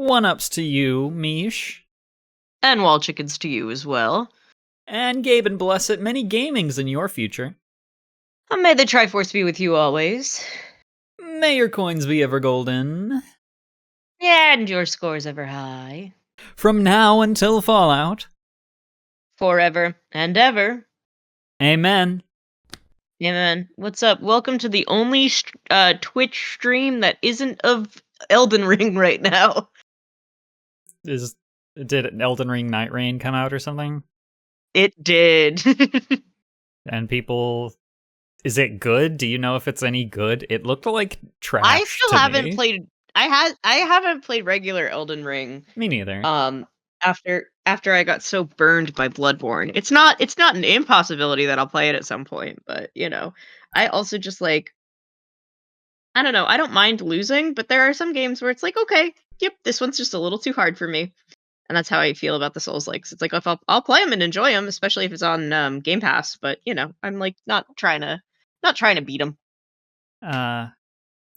One-ups to you, Mish. And wall chickens to you as well. And Gabe and Blessed, many gamings in your future. And may the Triforce be with you always. May your coins be ever golden. And your scores ever high. From now until Fallout. Forever and ever. Amen. Amen. What's up? Welcome to the only Twitch stream that isn't of Elden Ring right now. Did Elden Ring Night Rain come out or something? It did. And people... Is it good? Do you know if it's any good? It looked like trash. I still haven't me. played... I haven't played regular Elden Ring. Me neither. After I got so burned by Bloodborne. It's not an impossibility that I'll play it at some point, but I also just like, I don't know, I don't mind losing, but there are some games where it's like, okay, yep, this one's just a little too hard for me. And that's how I feel about the Souls-likes. It's like, if I'll play them and enjoy them, especially if it's on Game Pass, but I'm like not trying to beat them.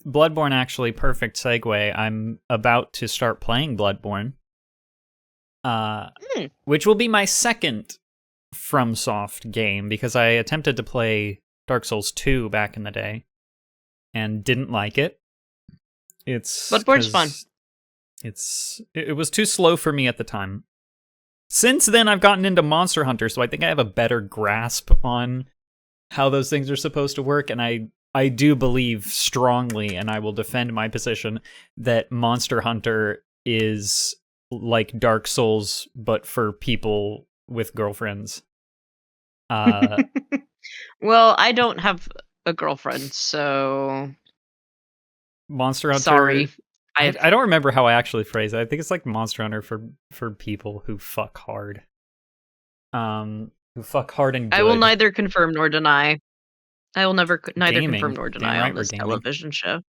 Bloodborne, actually, perfect segue. I'm about to start playing Bloodborne. Which will be my second FromSoft game, because I attempted to play Dark Souls 2 back in the day and didn't like it. Bloodborne's fun. It was too slow for me at the time. Since then, I've gotten into Monster Hunter, so I think I have a better grasp on how those things are supposed to work, and I do believe strongly, and I will defend my position, that Monster Hunter is like Dark Souls, but for people with girlfriends. Well, I don't have a girlfriend, so... Monster Hunter... Sorry. I don't remember how I actually phrase it. I think it's like Monster Hunter for people who fuck hard. Who fuck hard and good. I will neither confirm nor deny. I will neither Gaming. confirm nor deny Right, on this television show.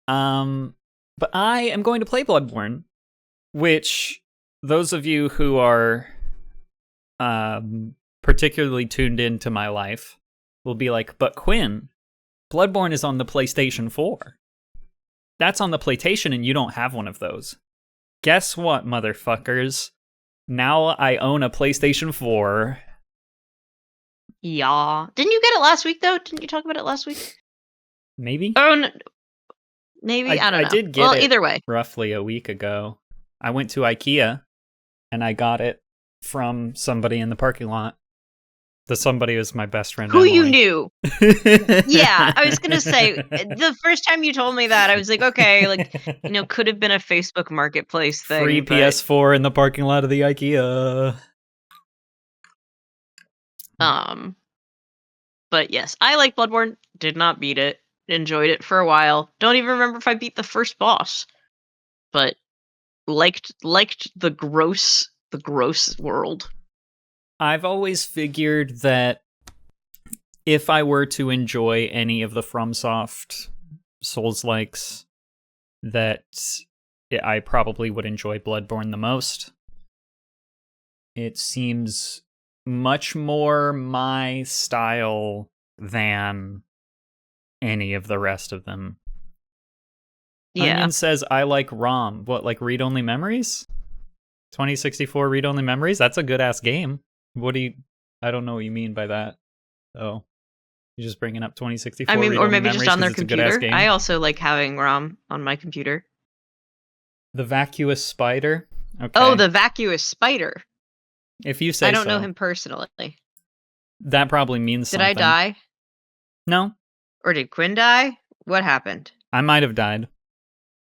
But I am going to play Bloodborne, which those of you who are particularly tuned into my life will be like, but Quinn, Bloodborne is on the PlayStation 4. That's on the PlayStation and you don't have one of those. Guess what, motherfuckers? Now I own a PlayStation 4. Yeah. Didn't you get it last week, though? Didn't you talk about it last week? Maybe? Oh, no. Maybe? I don't know. I did get it either way. Roughly a week ago. I went to IKEA and I got it from somebody in the parking lot. The somebody was my best friend, Who Emily. you knew. Yeah, I was going to say, the first time you told me that, I was like, okay, like, could have been a Facebook Marketplace thing. Free PS4 in the parking lot of the IKEA. But yes, I like Bloodborne. Did not beat it. Enjoyed it for a while. Don't even remember if I beat the first boss. But liked the gross world. I've always figured that if I were to enjoy any of the FromSoft Souls-likes, that I probably would enjoy Bloodborne the most. It seems much more my style than any of the rest of them. Yeah. Onion says, I like ROM. What, like read-only memories? 2064 read-only memories? That's a good-ass game. I don't know what you mean by that. Oh, you're just bringing up 2064 read-only memories. Or maybe just on their computer. I also like having ROM on my computer. The Vacuous Spider? Okay. Oh, the Vacuous Spider. If you say so. I don't know him personally. That probably means something. Did I die? No. Or did Quinn die? What happened? I might have died.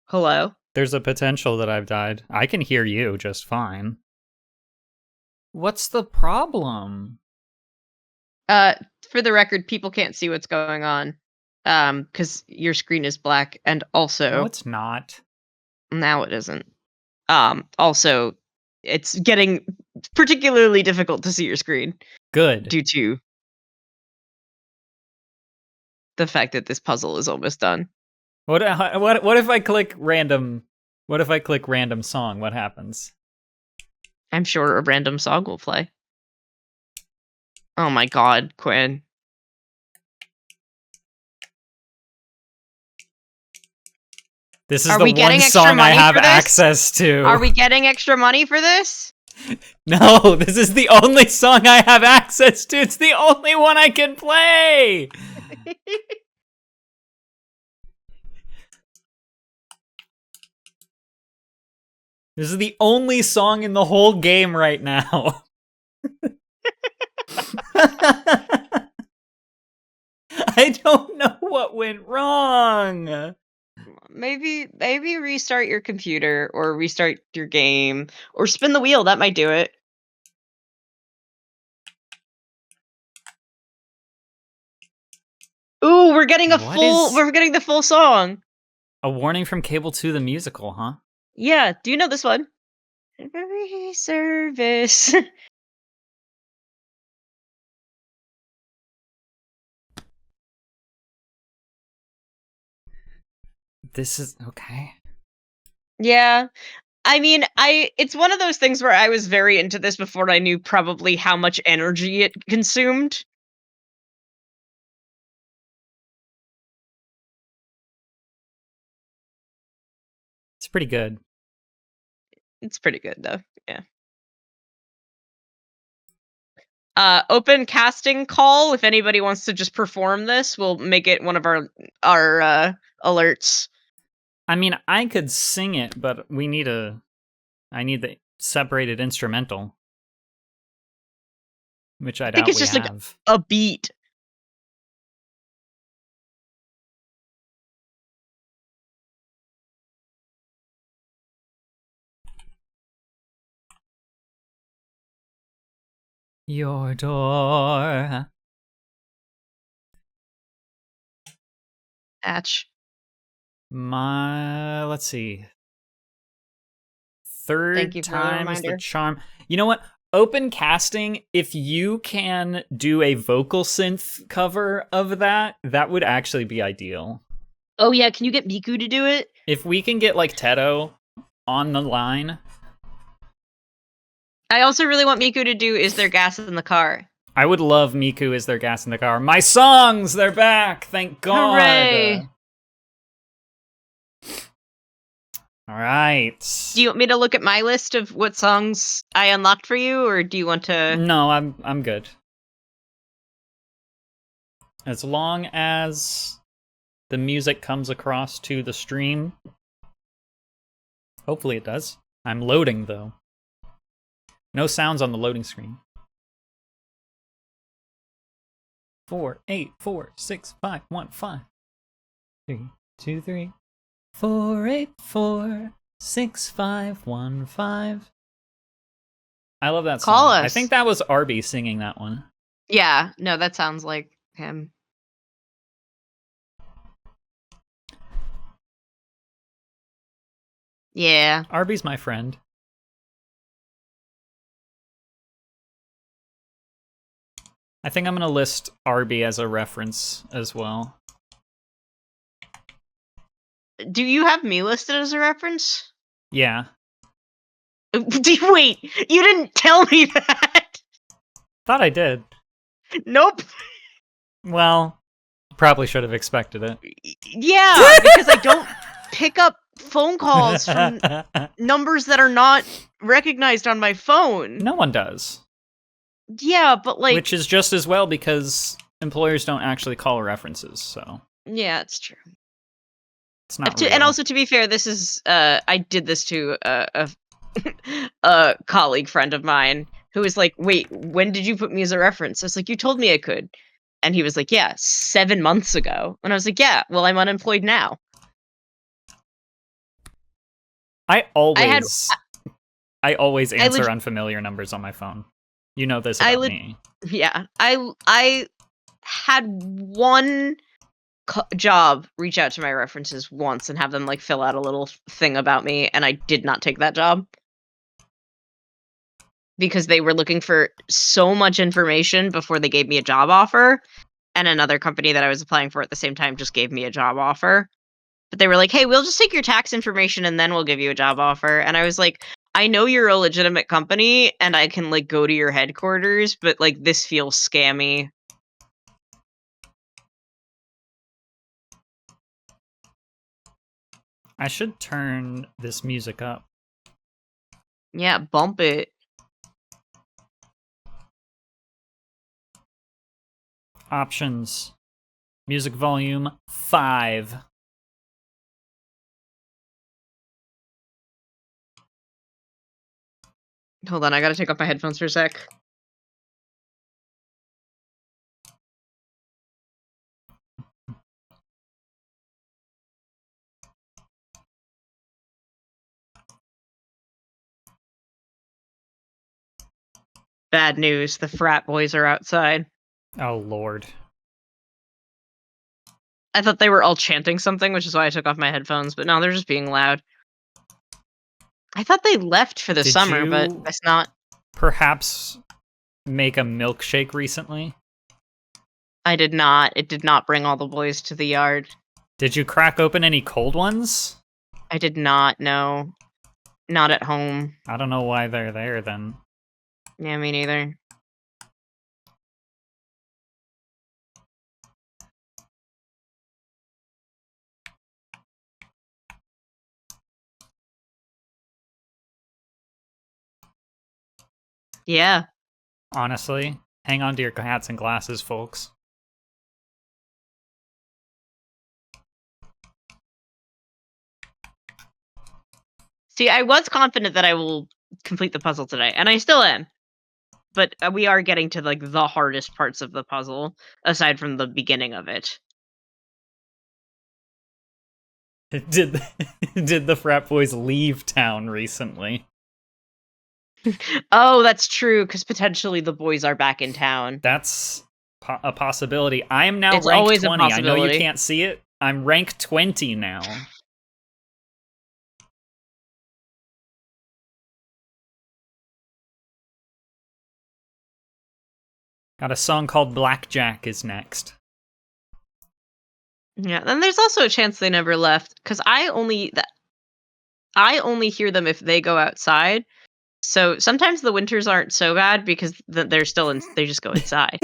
Hello? There's a potential that I've died. I can hear you just fine. What's the problem? For the record, people can't see what's going on. Because your screen is black, and also... No, it's not. Now it isn't. Also, it's getting particularly difficult to see your screen. Good. Due to the fact that this puzzle is almost done. What if I click random? What if I click random song? What happens? I'm sure a random song will play. Oh my god, Quinn. This is Are the we one getting extra song I money have for this? access to. Are we getting extra money for this? No, this is the only song I have access to. It's the only one I can play. This is the only song in the whole game right now. I don't know what went wrong. Maybe restart your computer or restart your game or spin the wheel. That might do it. Ooh, we're getting we're getting the full song. A warning from Cable 2 the musical, huh? Yeah, do you know this one? Every service. This is okay. Yeah. I mean, it's one of those things where I was very into this before I knew probably how much energy it consumed. It's pretty good. It's pretty good though. Yeah. Open casting call. If anybody wants to just perform this, we'll make it one of our alerts. I mean, I could sing it, but I need the separated instrumental, which I I think doubt it's we just like have. a beat. Your door. Atch. Let's see. Third Thank you for the time's the reminder. charm. You know what? Open casting, if you can do a vocal synth cover of that would actually be ideal. Oh yeah, can you get Miku to do it? If we can get like Teto on the line. I also really want Miku to do Is There Gas in the Car? I would love Miku Is There Gas in the Car. My songs, they're back. Thank God. Hooray! All right. Do you want me to look at my list of what songs I unlocked for you, or do you want to? No, I'm good. As long as the music comes across to the stream. Hopefully it does. I'm loading though. No sounds on the loading screen. 4, 8, 4, 6, 5, 1, 5. 3, 2, 3. 4, 8, 4, 6, 5, 1, 5. I love that song. Call us. I think that was Arby singing that one. Yeah, no, that sounds like him. Yeah. Arby's my friend. I think I'm going to list Arby as a reference as well. Do you have me listed as a reference? Yeah. Wait, you didn't tell me that! Thought I did. Nope. Well, probably should have expected it. Yeah, because I don't pick up phone calls from numbers that are not recognized on my phone. No one does. Yeah, but like... Which is just as well because employers don't actually call references, so... Yeah, it's true. It's not real. And also, to be fair, this is... I did this to a colleague friend of mine who was like, wait, when did you put me as a reference? I was like, you told me I could. And he was like, yeah, 7 months ago. And I was like, yeah, well, I'm unemployed now. I always answer unfamiliar numbers on my phone. You know this about me. Yeah, I had one job reach out to my references once and have them like fill out a little thing about me, and I did not take that job because they were looking for so much information before they gave me a job offer, and another company that I was applying for at the same time just gave me a job offer. But they were like, hey, we'll just take your tax information and then we'll give you a job offer. And I was like, I know you're a legitimate company and I can like go to your headquarters, but like this feels scammy. I should turn this music up. Yeah, bump it. Options. Music volume 5. Hold on, I gotta take off my headphones for a sec. Bad news, the frat boys are outside. Oh, Lord. I thought they were all chanting something, which is why I took off my headphones, but no, they're just being loud. I thought they left for the Did summer, but you that's not. perhaps make a milkshake recently? I did not. It did not bring all the boys to the yard. Did you crack open any cold ones? I did not, no. Not at home. I don't know why they're there then. Yeah, me neither. Yeah. Honestly, hang on to your hats and glasses, folks. See, I was confident that I will complete the puzzle today, and I still am. But we are getting to, like, the hardest parts of the puzzle, aside from the beginning of it. Did the frat boys leave town recently? Oh, that's true, because potentially the boys are back in town. That's a possibility. I am now It's rank always a 20. I know you possibility. can't see it. I'm rank 20 now. Got a song called Blackjack is next. Yeah, then there's also a chance they never left, because I only hear them if they go outside. So sometimes the winters aren't so bad because they're still in. They just go inside.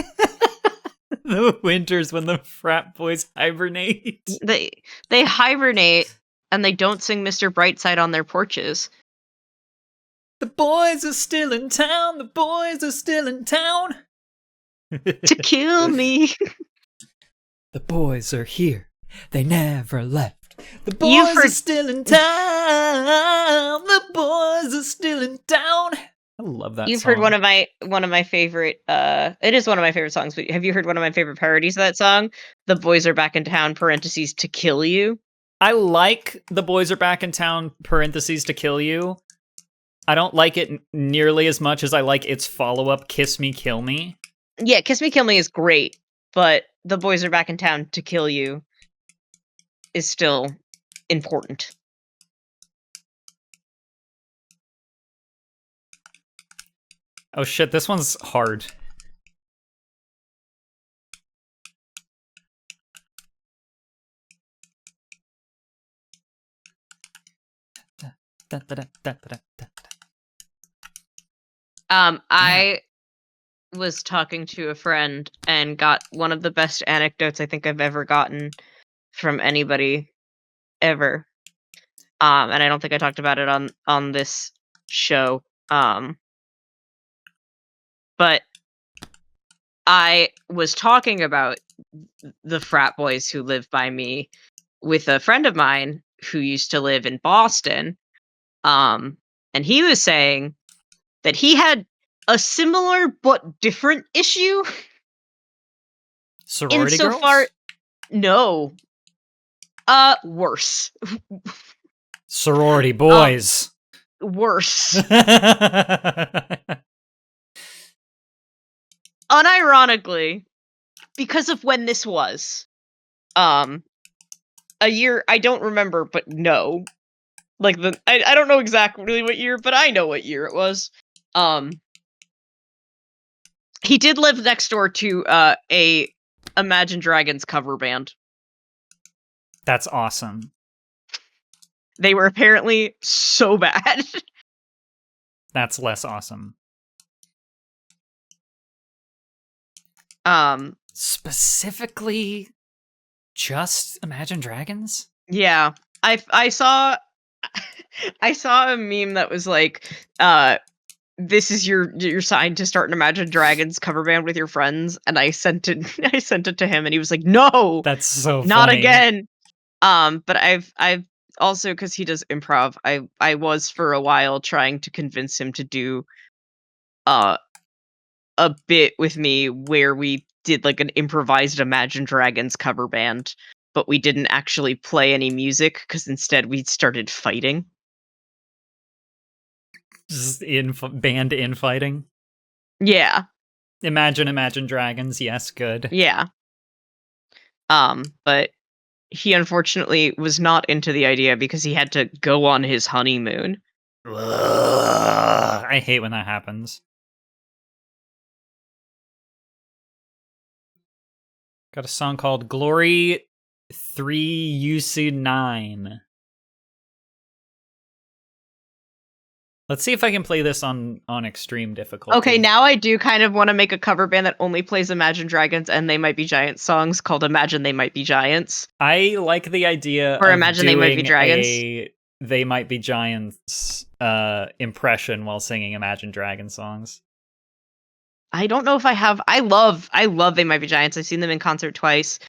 The winters when the frat boys hibernate. They hibernate and they don't sing Mr. Brightside on their porches. The boys are still in town. The boys are still in town. To kill me. The boys are here. They never left. The You've boys heard- are still in town. The boys are still in town. I love that You've song. heard one of my favorite. It is one of my favorite songs. But have you heard one of my favorite parodies of that song? The boys are back in town. Parentheses to kill you. I like The Boys Are Back in Town, parentheses to kill you. I don't like it nearly as much as I like its follow-up, Kiss Me, Kill Me. Yeah, Kiss Me Kill Me is great, but the boys are back in town to kill you is still important. Oh shit, this one's hard. I was talking to a friend and got one of the best anecdotes I think I've ever gotten from anybody ever. And I don't think I talked about it on this show. But I was talking about the frat boys who live by me with a friend of mine who used to live in Boston. And he was saying that he had a similar but different issue. Sorority Insofar, girls? no. Worse. Sorority boys. Worse. Unironically, because of when this was. A year I don't remember, but no. Like I don't know exactly what year, but I know what year it was. He did live next door to a Imagine Dragons cover band. That's awesome. They were apparently so bad. That's less awesome. Specifically, just Imagine Dragons? Yeah. I saw I saw a meme that was like, this is your sign to start an Imagine Dragons cover band with your friends, and I sent it I sent it to him, and he was like, "No, That's so not funny. again." But I've also, because he does improv, I was for a while trying to convince him to do uh a bit with me where we did like an improvised Imagine Dragons cover band, but we didn't actually play any music because instead we started fighting. Just band infighting. Yeah, Imagine Dragons. Yes, good. yeah. But he unfortunately was not into the idea because he had to go on his honeymoon. Ugh, I hate when that happens. Got a song called Glory 3 UC9. Let's see if I can play this on extreme difficulty. Okay, now I do kind of want to make a cover band that only plays Imagine Dragons and They Might Be Giants songs called Imagine They Might Be Giants. I like the idea Or of Imagine They Might Be doing Dragons. a They Might Be Giants impression while singing Imagine Dragon songs. I don't know if I have. I love They Might Be Giants. I've seen them in concert twice.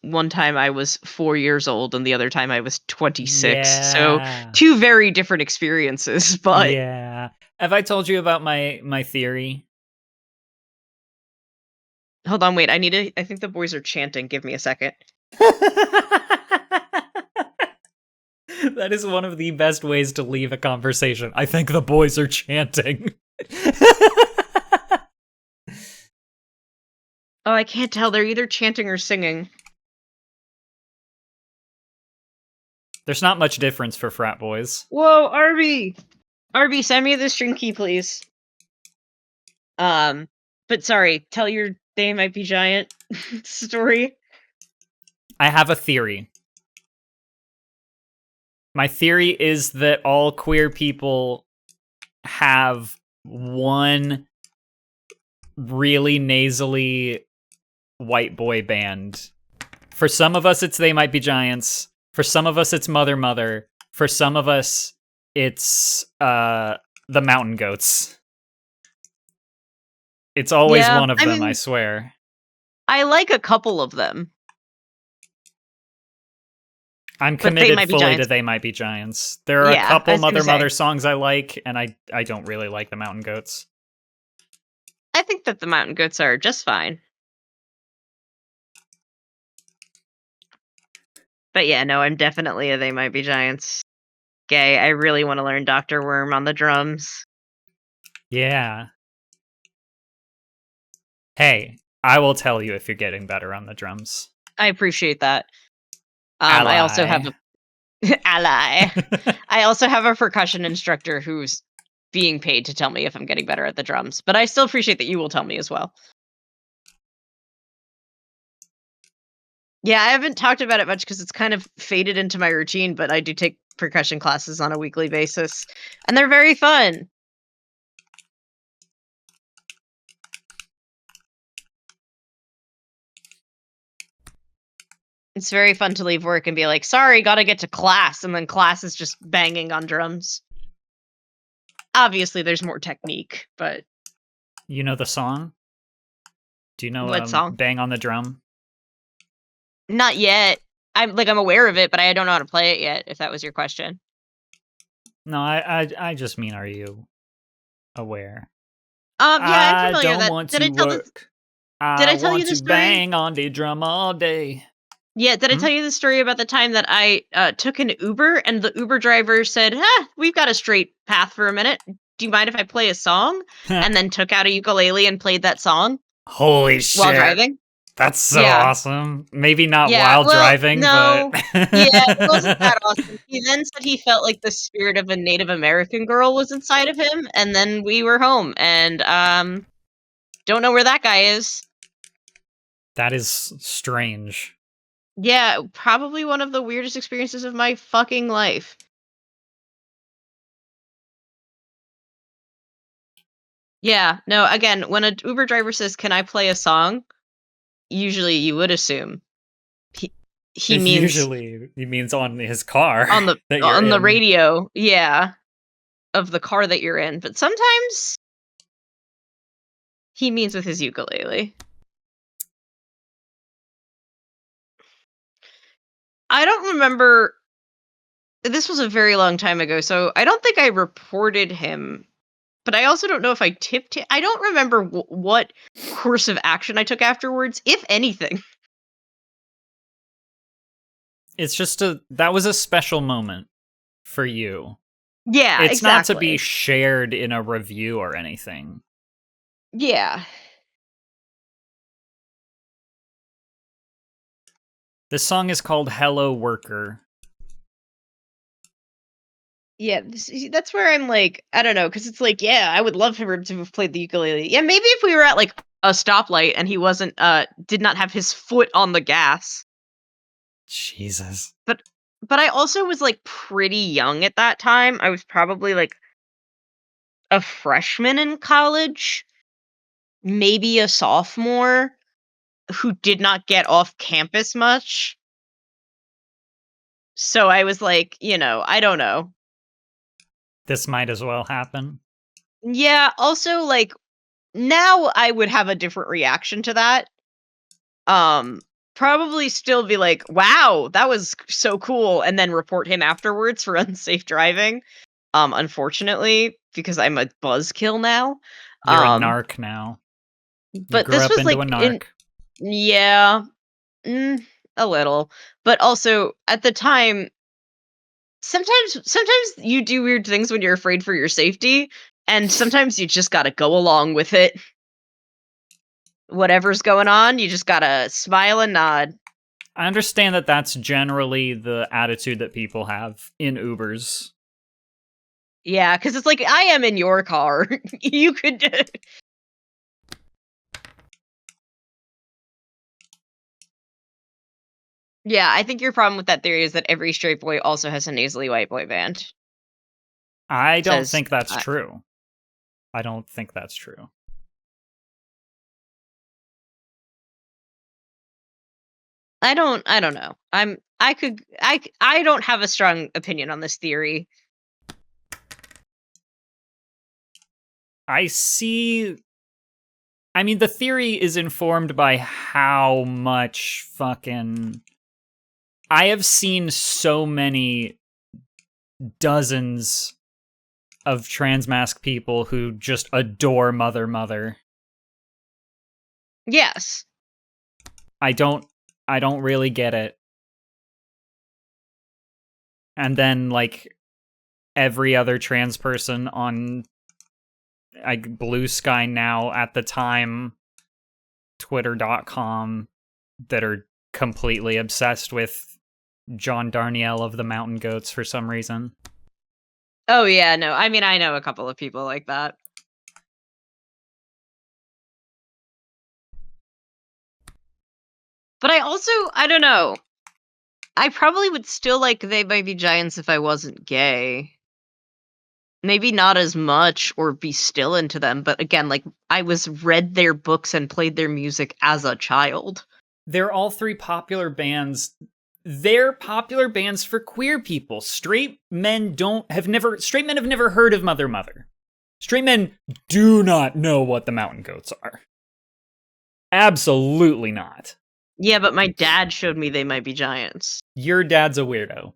One time I was 4 years old, and the other time I was 26. So Yeah. two very different experiences. But Yeah. Have I told you about my theory? hold on, wait. I think the boys are chanting. Give me a second. That is one of the best ways to leave a conversation. I think the boys are chanting. Oh, I can't tell. They're either chanting or singing. There's not much difference for frat boys. Whoa, Arby! Arby, send me the string key, please. But sorry, tell your They Might Be Giant story. I have a theory. My theory is that all queer people have one really nasally white boy band. For some of us, it's They Might Be Giants. For some of us, it's Mother Mother. For some of us, it's the Mountain Goats. It's always Yeah, one of I them, mean, I swear. I like a couple of them. I'm But They committed Might Be fully to Giants. They Might Be Giants. There are a Yeah, I couple was gonna Mother say. Mother songs I like, and I don't really like the Mountain Goats. I think that the Mountain Goats are just fine. But yeah, no, I'm definitely a They Might Be Giants gay. I really want to learn Dr. Worm on the drums. Yeah. Hey, I will tell you if you're getting better on the drums. I appreciate that. I also have Ally. a ally. I also have a percussion instructor who's being paid to tell me if I'm getting better at the drums. But I still appreciate that you will tell me as well. Yeah, I haven't talked about it much because it's kind of faded into my routine, but I do take percussion classes on a weekly basis, and they're very fun. It's very fun to leave work and be like, "Sorry, gotta get to class," and then class is just banging on drums. Obviously, there's more technique, but You know the song? Do you know what song? Bang on the Drum? Not yet. I'm aware of it, but I don't know how to play it yet, if that was your question. No, I just mean, are you aware? Yeah, I'm I familiar with don't that. want to work. Did I I tell you want the to story? bang on the drum all day. Yeah, did I Hmm? tell you the story about the time that I took an Uber and the Uber driver said, we've got a straight path for a minute. Do you mind if I play a song? And then took out a ukulele and played that song Holy while shit. driving? That's so Yeah. awesome. Maybe not Yeah. while Well, driving, but no. Yeah, it wasn't that awesome. He then said he felt like the spirit of a Native American girl was inside of him, and then we were home. And don't know where that guy is. that is strange. Yeah, probably one of the weirdest experiences of my fucking life. Yeah, no, again, when an Uber driver says, "Can I play a song?" Usually you would assume he he means Usually he means on his car on the that you're in. radio, yeah, of the car that you're in, but sometimes he means with his ukulele. I don't remember. This was a very long time ago, so I don't think I reported him, but I also don't know if I tipped him. I don't remember what course of action I took afterwards, if anything. It's just that was a special moment for you. Yeah, It's not to be exactly. shared in a review or anything. Yeah. This song is called Hello Worker. Yeah, that's where I'm like, I don't know, because it's like, yeah, I would love for him to have played the ukulele. Yeah, maybe if we were at like a stoplight and he wasn't, did not have his foot on the gas. Jesus. But I also was like pretty young at that time. I was probably like a freshman in college, maybe a sophomore, who did not get off campus much. So I was like, I don't know. This might as well happen. Yeah, also like now I would have a different reaction to that. Probably still be like, "Wow, that was so cool," and then report him afterwards for unsafe driving. Unfortunately, because I'm a buzzkill now. You're a Um, narc now. You but grew this up was into like a in narc. yeah, a little. But also at the time, sometimes you do weird things when you're afraid for your safety, and sometimes you just gotta go along with it. Whatever's going on, you just gotta smile and nod. I understand that that's generally the attitude that people have in Ubers. Yeah, because it's like, I am in your car. You could Yeah, I think your problem with that theory is that every straight boy also has a nasally white boy band. I don't Says, think that's true. I don't think that's true. I don't know. I don't have a strong opinion on this theory. I see. I mean, the theory is informed by how much fucking. I have seen so many dozens of transmasc people who just adore Mother Mother. Yes. I don't really get it. And then like every other trans person on like Blue Sky now at the time twitter.com that are completely obsessed with John Darnielle of the Mountain Goats for some reason. Oh yeah, no. I mean, I know a couple of people like that. But I don't know. I probably would still like They Might Be Giants if I wasn't gay. Maybe not as much or be still into them, but again, like I was read their books and played their music as a child. They're all three popular bands. They're popular bands for queer people. Straight men have never heard of Mother Mother. Straight men do not know what the Mountain Goats are. Absolutely not. Yeah, but my dad showed me They Might Be Giants. Your dad's a weirdo.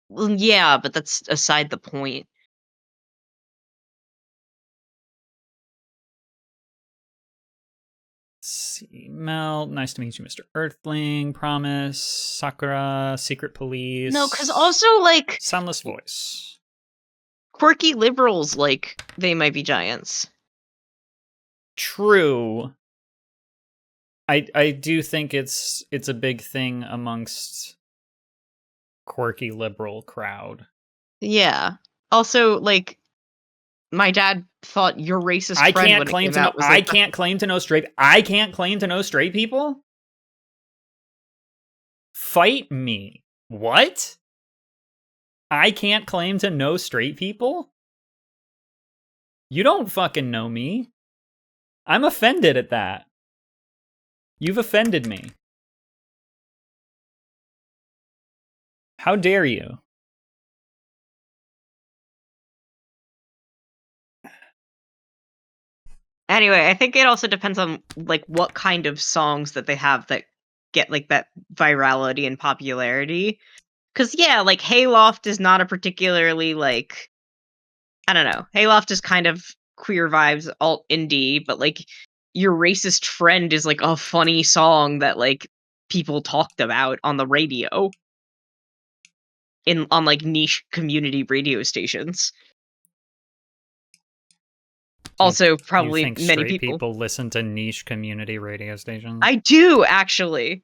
Well, yeah, but that's aside the point. Let's see. Mel, nice to meet you, Mr. Earthling. Promise. Sakura, Secret Police. No, because also, like, Soundless Voice. quirky liberals like They Might Be Giants. True. I do think it's a big thing amongst quirky liberal crowd. Yeah. Also, like, my dad thought Your Racist Friend when it came out was like, I can't claim to know straight people. Fight me. What? I can't claim to know straight people? You don't fucking know me. I'm offended at that. You've offended me. How dare you? Anyway, I think it also depends on like what kind of songs that they have that get like that virality and popularity. Cause yeah, like Hayloft is not a particularly like, I don't know. Hayloft is kind of queer vibes, alt indie, but like Your Racist Friend is like a funny song that like people talked about on the radio on like niche community radio stations. Also, You probably think many straight people. people listen to niche community radio stations? I do actually.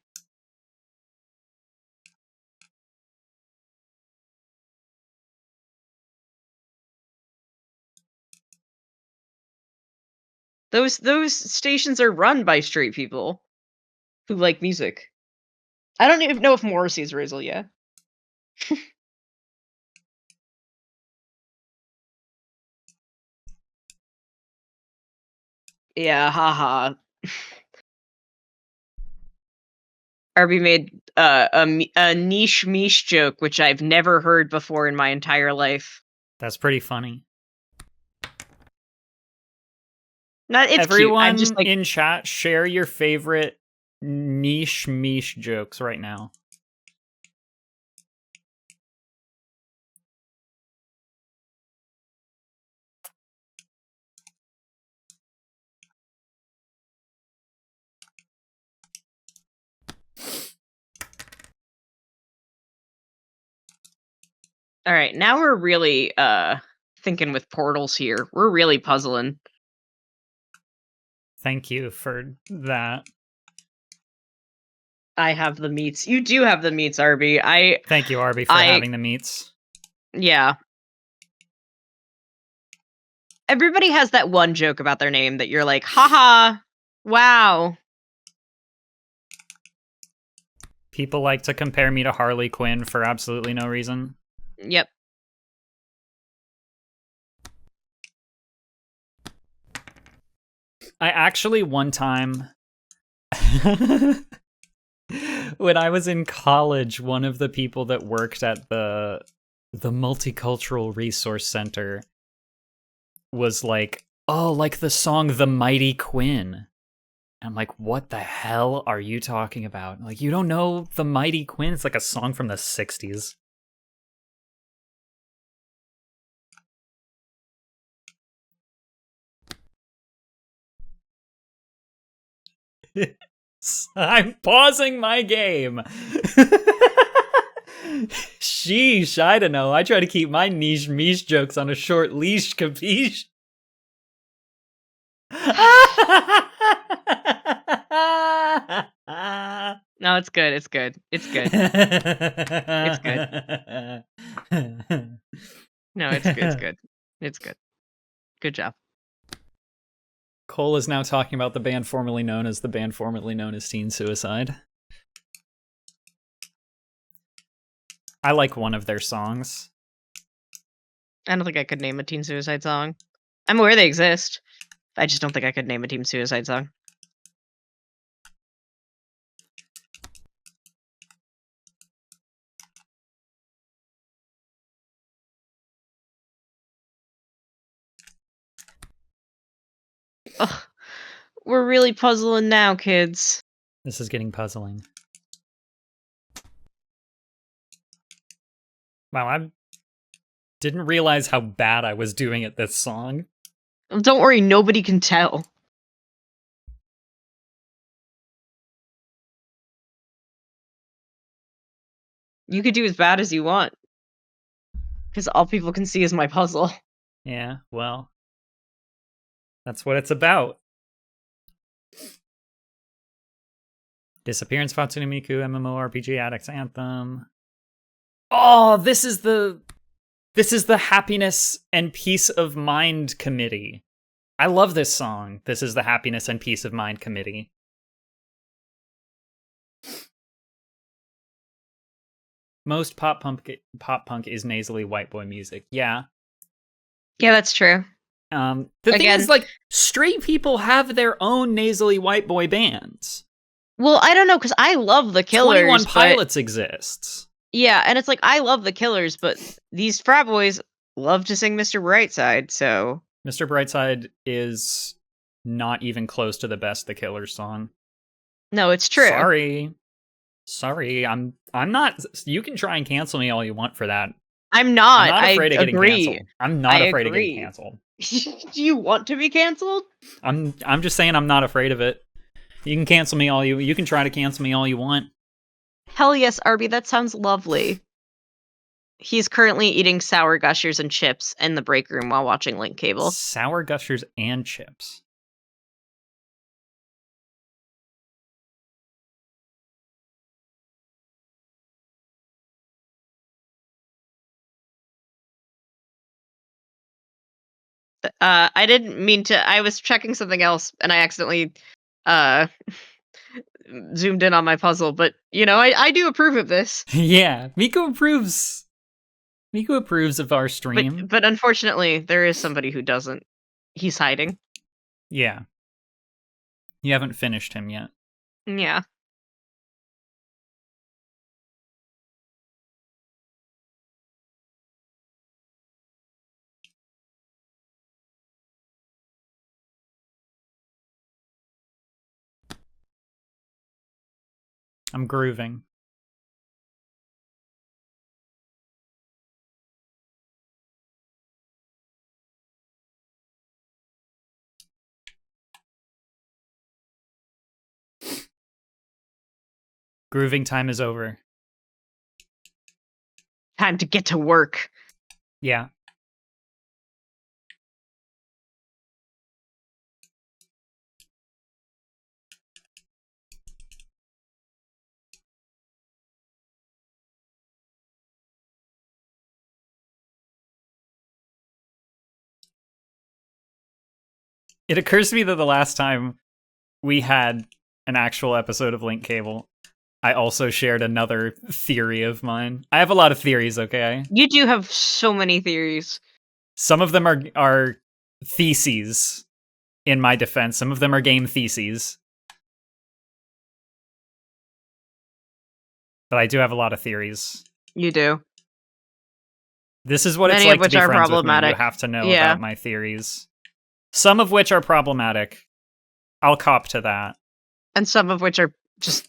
Those stations are run by straight people who like music. I don't even know if Morrissey's Rizzle yet. Yeah, haha. Arby made a niche miche joke, which I've never heard before in my entire life. That's pretty funny. Not, it's cute. I'm just Everyone like, in chat, share your favorite niche miche jokes right now. all right, now we're really thinking with portals here. We're really puzzling. Thank you for that. I have the meats. You do have the meats, Arby. Thank you, Arby, for having the meats. Yeah. Everybody has that one joke about their name that you're like, haha, wow. People like to compare me to Harley Quinn for absolutely no reason. Yep. I actually one time when I was in college, one of the people that worked at the Multicultural Resource Center was like, "Oh, like the song The Mighty Quinn." I'm like, "What the hell are you talking about? Like, you don't know The Mighty Quinn? It's like a song from the 60s." I'm pausing my game. Sheesh, I don't know. I try to keep my niche miche jokes on a short leash, capiche? No, it's good. It's good. It's good. It's good. No, it's good. It's good. It's good. Good job. Cole is now talking about the band formerly known as Teen Suicide. I like one of their songs. I don't think I could name a Teen Suicide song. I'm aware they exist. I just don't think I could name a Teen Suicide song. Ugh. We're really puzzling now, kids. This is getting puzzling. Wow, I didn't realize how bad I was doing at this song. Don't worry, nobody can tell. You could do as bad as you want. Because all people can see is my puzzle. Yeah, well, that's what it's about. Disappearance Fatsune Miku, MMORPG Addicts Anthem. Oh, this is the Happiness and Peace of Mind Committee. I love this song. This is the Happiness and Peace of Mind Committee. Most pop punk is nasally white boy music. Yeah. Yeah, that's true. The thing is, like, straight people have their own nasally white boy bands. Well, I don't know, because I love the Killers. 21 Pilots exists. Yeah, and it's like, I love the Killers, but these frat boys love to sing Mr. Brightside, so... Mr. Brightside is not even close to the best The Killers song. No, it's true. Sorry, I'm not. You can try and cancel me all you want for that. I'm I'm not. not I afraid of getting agree. canceled. I'm I not afraid of getting agree. canceled. Do you want to be canceled? I'm just saying I'm not afraid of it. You can cancel me all you can try to cancel me all you want. Hell yes, Arby, that sounds lovely. He's currently eating sour gushers and chips in the break room while watching Link Cable. Sour gushers and chips. I didn't mean to. I was checking something else and I accidentally uh zoomed in on my puzzle, but you know, I do approve of this. Yeah, Miku approves. Miku approves of our stream. But unfortunately, there is somebody who doesn't. He's hiding. Yeah. You haven't finished him yet. Yeah. I'm grooving. Grooving time is over. Time to get to work. Yeah. It occurs to me that the last time we had an actual episode of Link Cable, I also shared another theory of mine. I have a lot of theories, okay? You do have so many theories. Some of them are theses in my defense. Some of them are game theses. But I do have a lot of theories. You do. This is what Many it's of like to which be are friends with me. You problematic. have to know Yeah. about my theories. Some of which are problematic. I'll cop to that. And some of which are just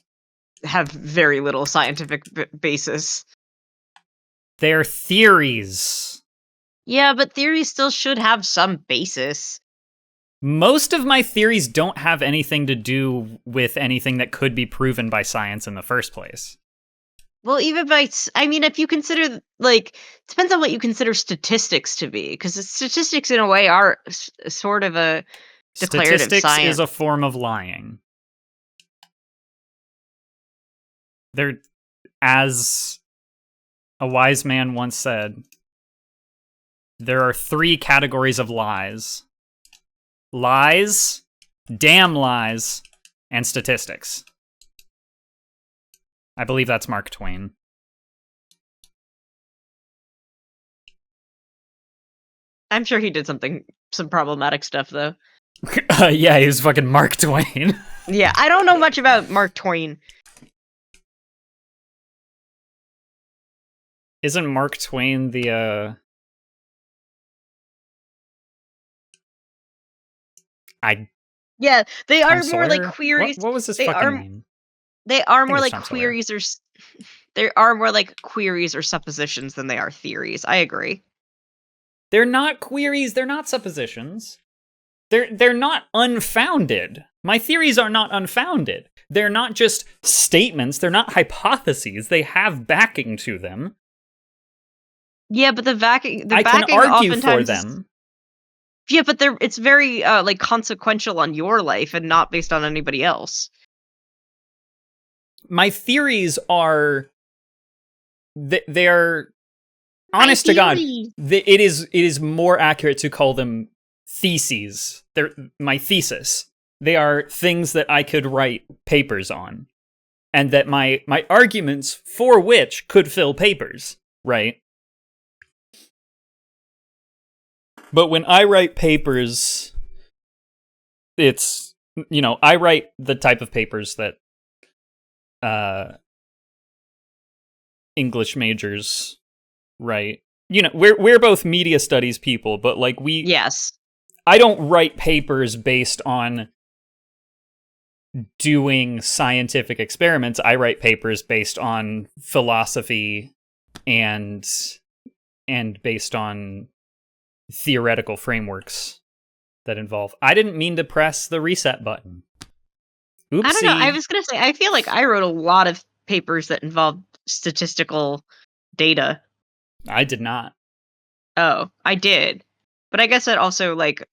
have very little scientific basis. They're theories. Yeah, but theories still should have some basis. Most of my theories don't have anything to do with anything that could be proven by science in the first place. Well, even by, I mean, if you consider, like, depends on what you consider statistics to be, because statistics in a way are sort of a declarative Statistics science. is a form of lying. They're, as a wise man once said, there are 3 categories of lies: lies, damn lies, and statistics. I believe that's Mark Twain. I'm sure he did some problematic stuff, though. Yeah, he was fucking Mark Twain. Yeah, I don't know much about Mark Twain. Isn't Mark Twain the, Yeah, they Tom are more like Sawyer? queries. What was his They fucking are name? they are I think more it's like Tom Sawyer. queries or they are more like queries or suppositions than they are theories. I agree. They're not queries, they're not suppositions. They're not unfounded. My theories are not unfounded. They're not just statements, they're not hypotheses. They have backing to them. Yeah, but the backing I can backing argue for oftentimes them. Yeah, but it's very like consequential on your life and not based on anybody else. My theories are they're honest to God. It is more accurate to call them theses. They're my thesis. They are things that I could write papers on, and that my arguments for which could fill papers, right? But when I write papers, it's, you know, I write the type of papers that English majors, right? You know, we're both media studies people, but like Yes. I don't write papers based on doing scientific experiments. I write papers based on philosophy and based on theoretical frameworks that involve. I didn't mean to press the reset button. I don't know. I Oopsie. was gonna say, I feel like I wrote a lot of papers that involved statistical data. I did not. Oh, I did. But I guess that also, like,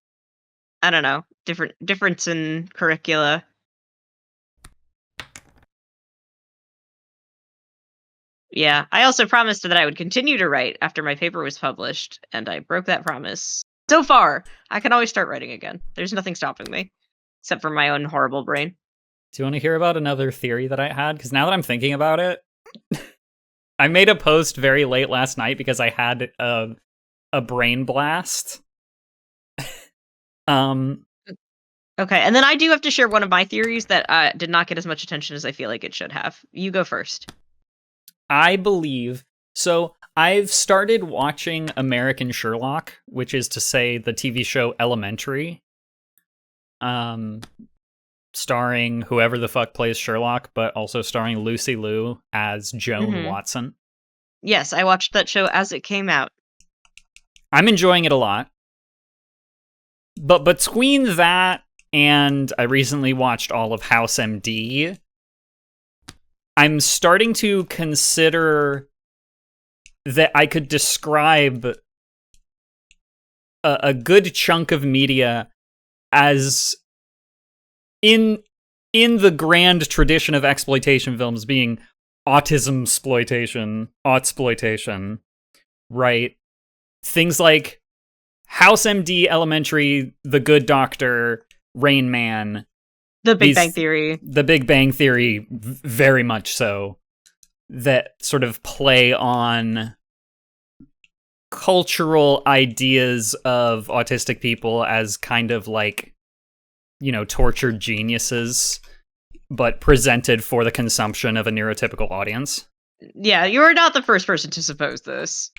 I don't know, difference in curricula. Yeah. I also promised that I would continue to write after my paper was published, and I broke that promise. So far, I can always start writing again. There's nothing stopping me, except for my own horrible brain. Do you want to hear about another theory that I had? Because now that I'm thinking about it, I made a post very late last night because I had a brain blast. Okay, and then I do have to share one of my theories that did not get as much attention as I feel like it should have. You go first. I believe so. I've started watching American Sherlock, which is to say the TV show Elementary, starring whoever the fuck plays Sherlock, but also starring Lucy Liu as Joan Watson. Yes, I watched that show as it came out. I'm enjoying it a lot. But between that and I recently watched all of House MD, I'm starting to consider that I could describe a good chunk of media as in the grand tradition of exploitation films being autism-sploitation, right? Things like House MD, Elementary, The Good Doctor, Rain Man. The Big Bang Theory. The Big Bang Theory, very much so. That sort of play on cultural ideas of autistic people as kind of like, you know, tortured geniuses, but presented for the consumption of a neurotypical audience. Yeah, you are not the first person to suppose this.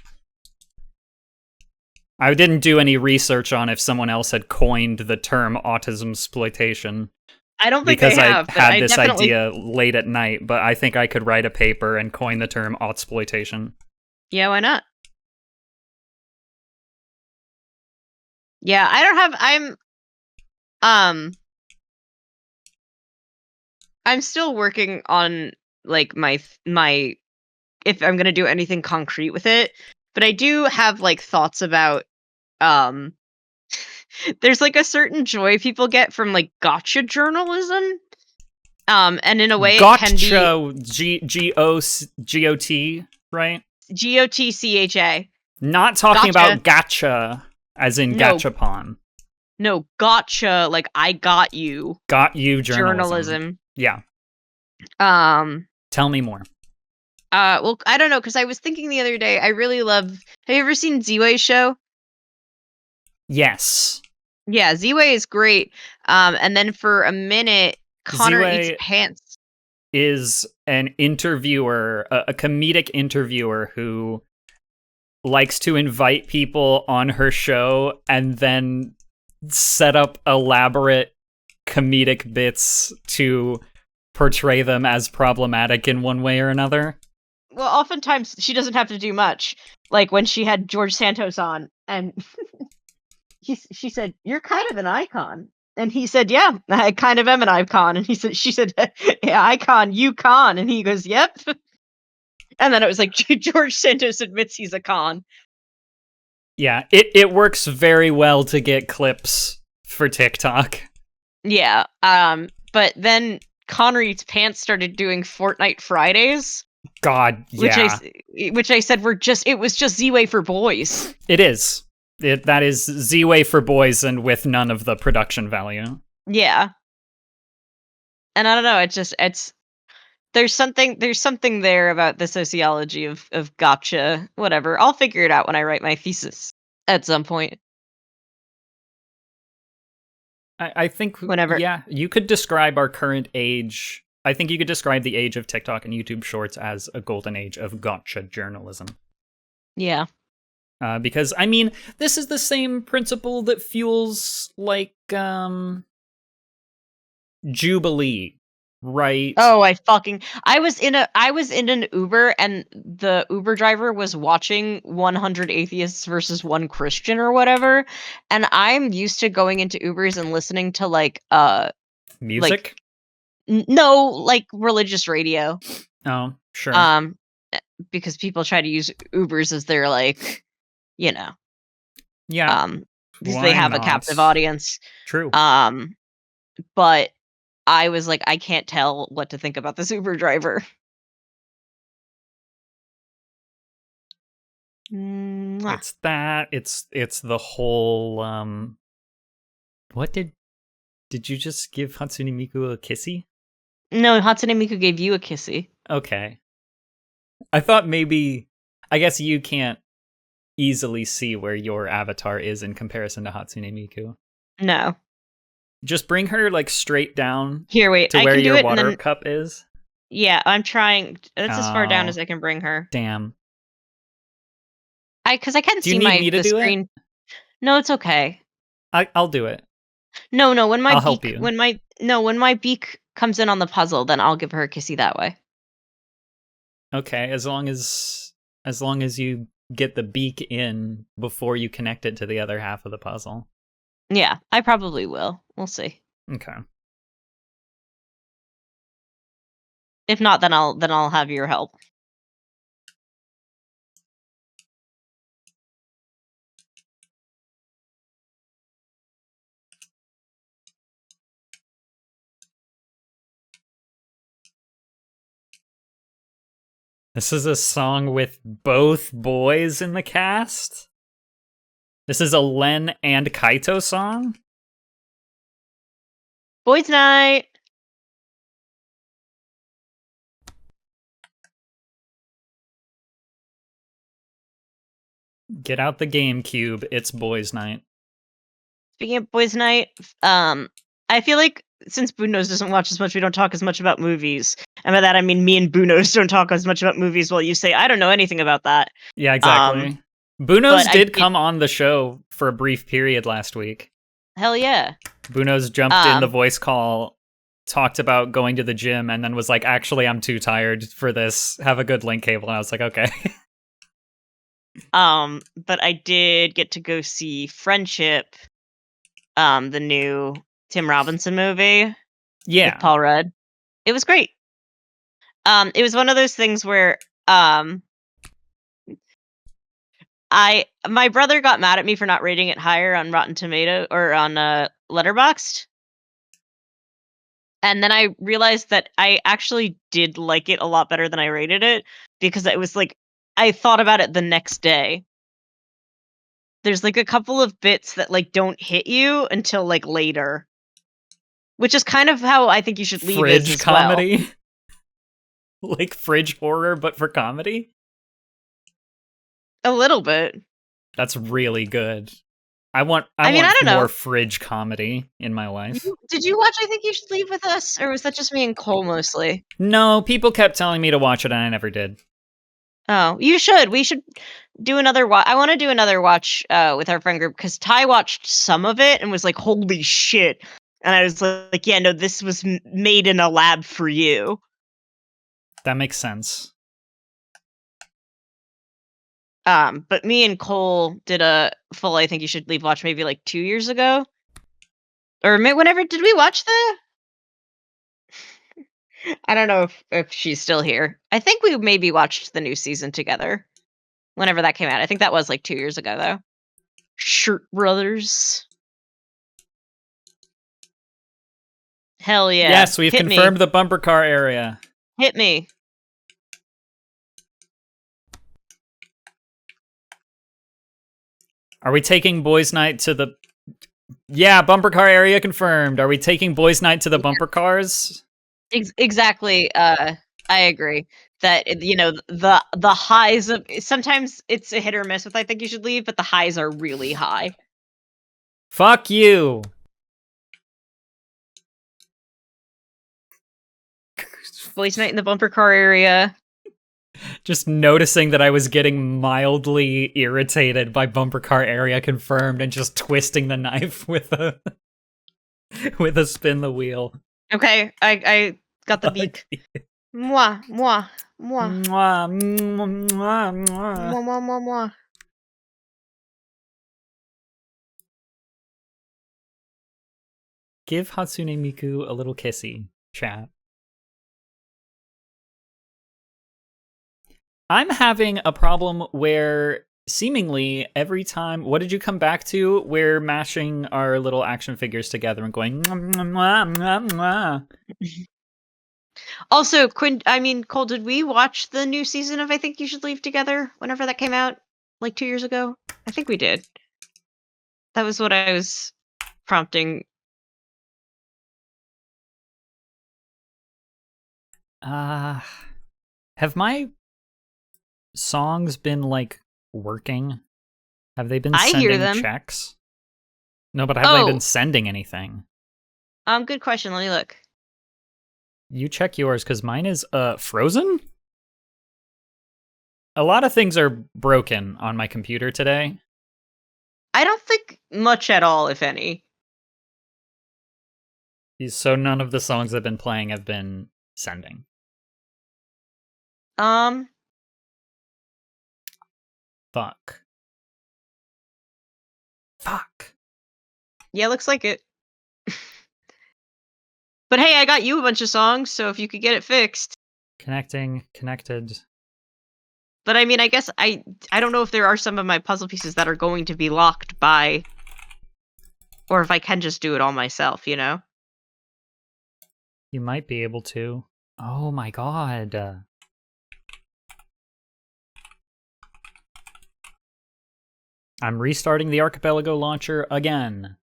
I didn't do any research on if someone else had coined the term autism-sploitation. I don't think they have. Because I had this idea late at night, but I think I could write a paper and coin the term autism-sploitation. Yeah, why not? Yeah, I don't have. I'm still working on like my if I'm gonna do anything concrete with it, but I do have like thoughts about there's like a certain joy people get from like gotcha journalism. And in a way it can be G-O-T, right? G-O-T-C-H-A. Not talking about gotcha as in gachapon. No, gotcha, like I got you. Got you journalism. Yeah. Tell me more. Well, I don't know, because I was thinking the other day, I really love... Have you ever seen Z-Way's show? Yes. Yeah, Z-Way is great. And then for a minute, Connor Eats Pants is an interviewer, a comedic interviewer who likes to invite people on her show and then set up elaborate comedic bits to portray them as problematic in one way or another. Well, oftentimes she doesn't have to do much. Like when she had George Santos on, and she said, "You're kind of an icon," and he said, "Yeah, I kind of am an icon." And she said, "Yeah, icon, you con," and he goes, "Yep." And then it was like George Santos admits he's a con. Yeah, it works very well to get clips for TikTok. Yeah, but then Connor Eats Pants started doing Fortnite Fridays. God, yeah. Which I said it was just Z-Way for boys. It is. That is Z-Way for boys and with none of the production value. Yeah. And I don't know, there's something there about the sociology of gotcha, whatever. I'll figure it out when I write my thesis at some point. I think whenever. Yeah, you could describe our current age I think you could describe the age of TikTok and YouTube Shorts as a golden age of gotcha journalism. Yeah. Because, I mean, this is the same principle that fuels, like, Jubilee, right? Oh, I was in an Uber, and the Uber driver was watching 100 atheists versus one Christian or whatever, and I'm used to going into Ubers and listening to like Music? no, like religious radio. Oh, sure. Um because people try to use Ubers as their like, you know, Yeah, because they why have a not? captive audience. True. Um but I was like, I can't tell what to think about this Uber driver. Mwah. It's that. It's the whole. What did you just give Hatsune Miku a kissy? No, Hatsune Miku gave you a kissy. Okay. I thought maybe. I guess you can't easily see where your avatar is in comparison to Hatsune Miku. No. Just bring her like straight down Here, wait. to I where can do your it, and water then cup is. yeah, I'm trying. That's as far down Oh, as I can bring her. damn. Because I can Do you see need me to the do it? screen. No, it's okay. I'll do it. No, I'll help you. when my beak comes in on the puzzle, then I'll give her a kissy that way. Okay, as long as you get the beak in before you connect it to the other half of the puzzle. Yeah, I probably will. We'll see. Okay. If not, then I'll have your help. This is a song with both boys in the cast? This is a Len and Kaito song? Boys' night. Get out the GameCube, it's boys' night. Speaking of boys' night, I feel like since Bunos doesn't watch as much, we don't talk as much about movies. And by that I mean me and Bunos don't talk as much about movies while you say I don't know anything about that. Yeah, exactly. Bunos But did come on the show for a brief period last week. Hell yeah. Bunos jumped in the voice call, talked about going to the gym, and then was like, actually, I'm too tired for this. Have a good link cable. And I was like, okay. But I did get to go see Friendship, the new Tim Robinson movie Yeah. with Paul Rudd. It was great. It was one of those things where my brother got mad at me for not rating it higher on Rotten Tomato or on Letterboxd. And then I realized that I actually did like it a lot better than I rated it, because it was like I thought about it the next day. There's like a couple of bits that like don't hit you until like later, which is kind of how I think you should leave it Fridge as well. comedy? Like fridge horror, but for comedy? A little bit. That's really good. I want I don't more know. fridge comedy in my life. Did you watch I Think You Should Leave with Us, or was that just me and Cole mostly? No, people kept telling me to watch it and I never did. Oh, you should. We should do another watch. I want to do another watch with our friend group, because Ty watched some of it and was like, "Holy shit!" And I was like, "Yeah, no, this was made in a lab for you." That makes sense. But me and Cole did a full I Think You Should Leave watch maybe like 2 years ago, or whenever did we watch the? I don't know if she's still here. I think we maybe watched the new season together whenever that came out. I think that was like 2 years ago though. Shirt Brothers. Hell yeah. Yes, we've Hit confirmed me. the bumper car area. Hit me. Are we taking boys' night to the... Yeah, bumper car area confirmed. Are we taking boys' night to the bumper cars? Exactly. I agree that the highs of sometimes it's a hit or miss with I Think You Should Leave, but the highs are really high. Fuck you. Blaze Knight in the bumper car area. Just noticing that I was getting mildly irritated by bumper car area confirmed and just twisting the knife with a with a spin the wheel. Okay, I got the beak. Mwah, mwah, mwah. Mwah, mwah, mwah, mwah. Mwah, mwah, mwah, mwah. Give Hatsune Miku a little kissy, chat. I'm having a problem where seemingly every time, what did you come back to? We're mashing our little action figures together and going mwah, mwah, mwah, mwah. Also, Cole, did we watch the new season of I Think You Should Leave Together whenever that came out? Like 2 years ago? I think we did. That was what I was prompting. Have my songs been like working? Have they been I sending hear them. checks? No, but have they been sending anything? Good question. Let me look. You check yours, because mine is frozen? A lot of things are broken on my computer today. I don't think much at all, if any. So none of the songs I've been playing have been sending. Fuck. Yeah, looks like it. But hey, I got you a bunch of songs, so if you could get it fixed. Connected. But I mean, I guess I don't know if there are some of my puzzle pieces that are going to be locked by, or if I can just do it all myself, you know? You might be able to. Oh my god. I'm restarting the Archipelago launcher again.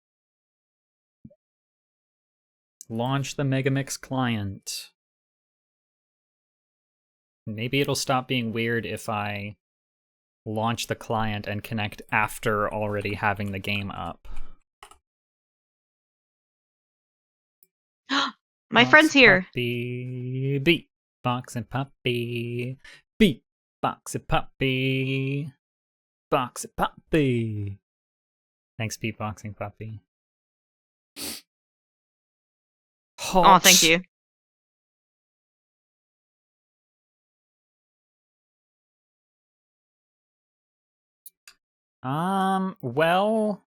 Launch the Megamix client. Maybe it'll stop being weird if I launch the client and connect after already having the game up. My friend's here. Puppy, beat boxing puppy, beat boxing puppy, boxing puppy. Thanks, beatboxing puppy. Halt. Oh, thank you. Well,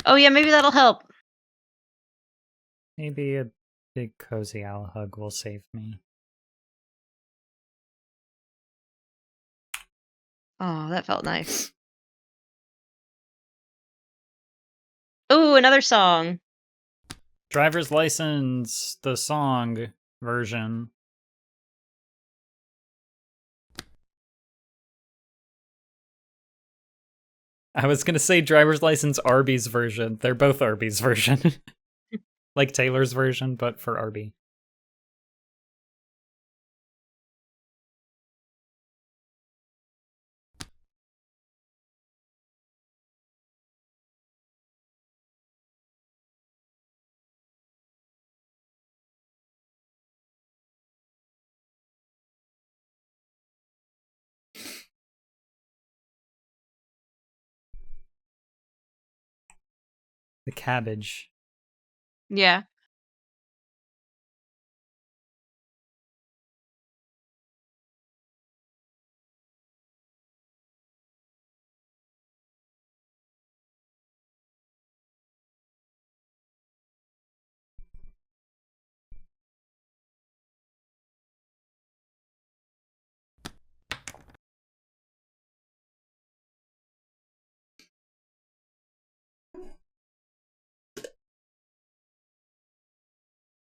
Oh yeah, maybe that'll help. maybe a big cozy owl hug will save me. Oh, that felt nice. Oh, another song. Driver's License, the song version. I was gonna say Driver's License Arby's version. They're both Arby's version. Like Taylor's version, but for Arby. The cabbage. Yeah.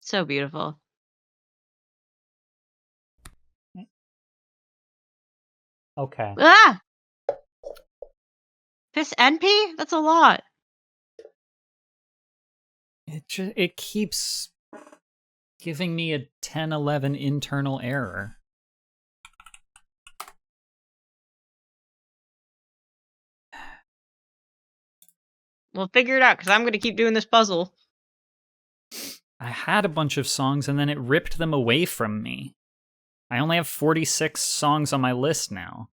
So beautiful. Okay. Ah! This NP? That's a lot. It keeps giving me a 1011 internal error. We'll figure it out, because I'm going to keep doing this puzzle. I had a bunch of songs and then it ripped them away from me. I only have 46 songs on my list now.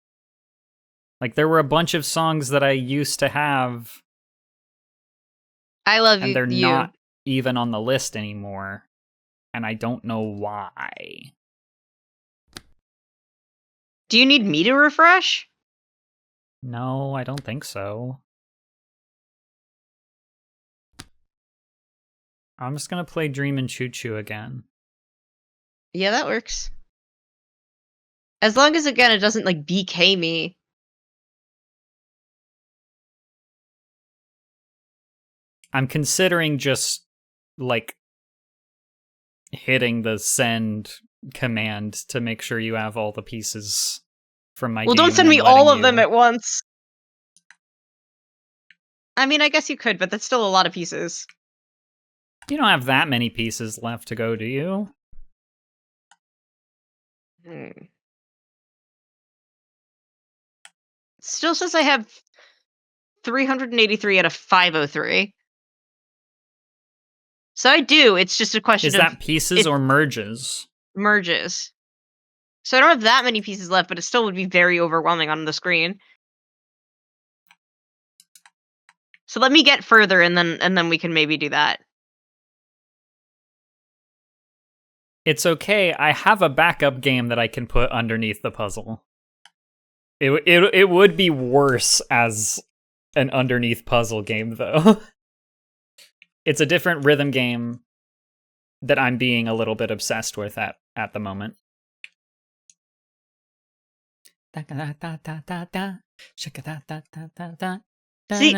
Like, there were a bunch of songs that I used to have. I love and you. they're not even on the list anymore. And I don't know why. Do you need me to refresh? No, I don't think so. I'm just gonna play Dreamin' Choo Choo again. Yeah, that works. As long as, again, it doesn't, like, BK me. I'm considering just, like, hitting the send command to make sure you have all the pieces from my Well, game. don't send me all of them at once. I mean, I guess you could, but that's still a lot of pieces. You don't have that many pieces left to go, do you? Still says I have 383 out of 503. So I do. It's just a question Is that pieces or merges? Merges. So I don't have that many pieces left, but it still would be very overwhelming on the screen. So let me get further, and then we can maybe do that. It's okay. I have a backup game that I can put underneath the puzzle. It would be worse as an underneath puzzle game, though. It's a different rhythm game that I'm being a little bit obsessed with at the moment. See,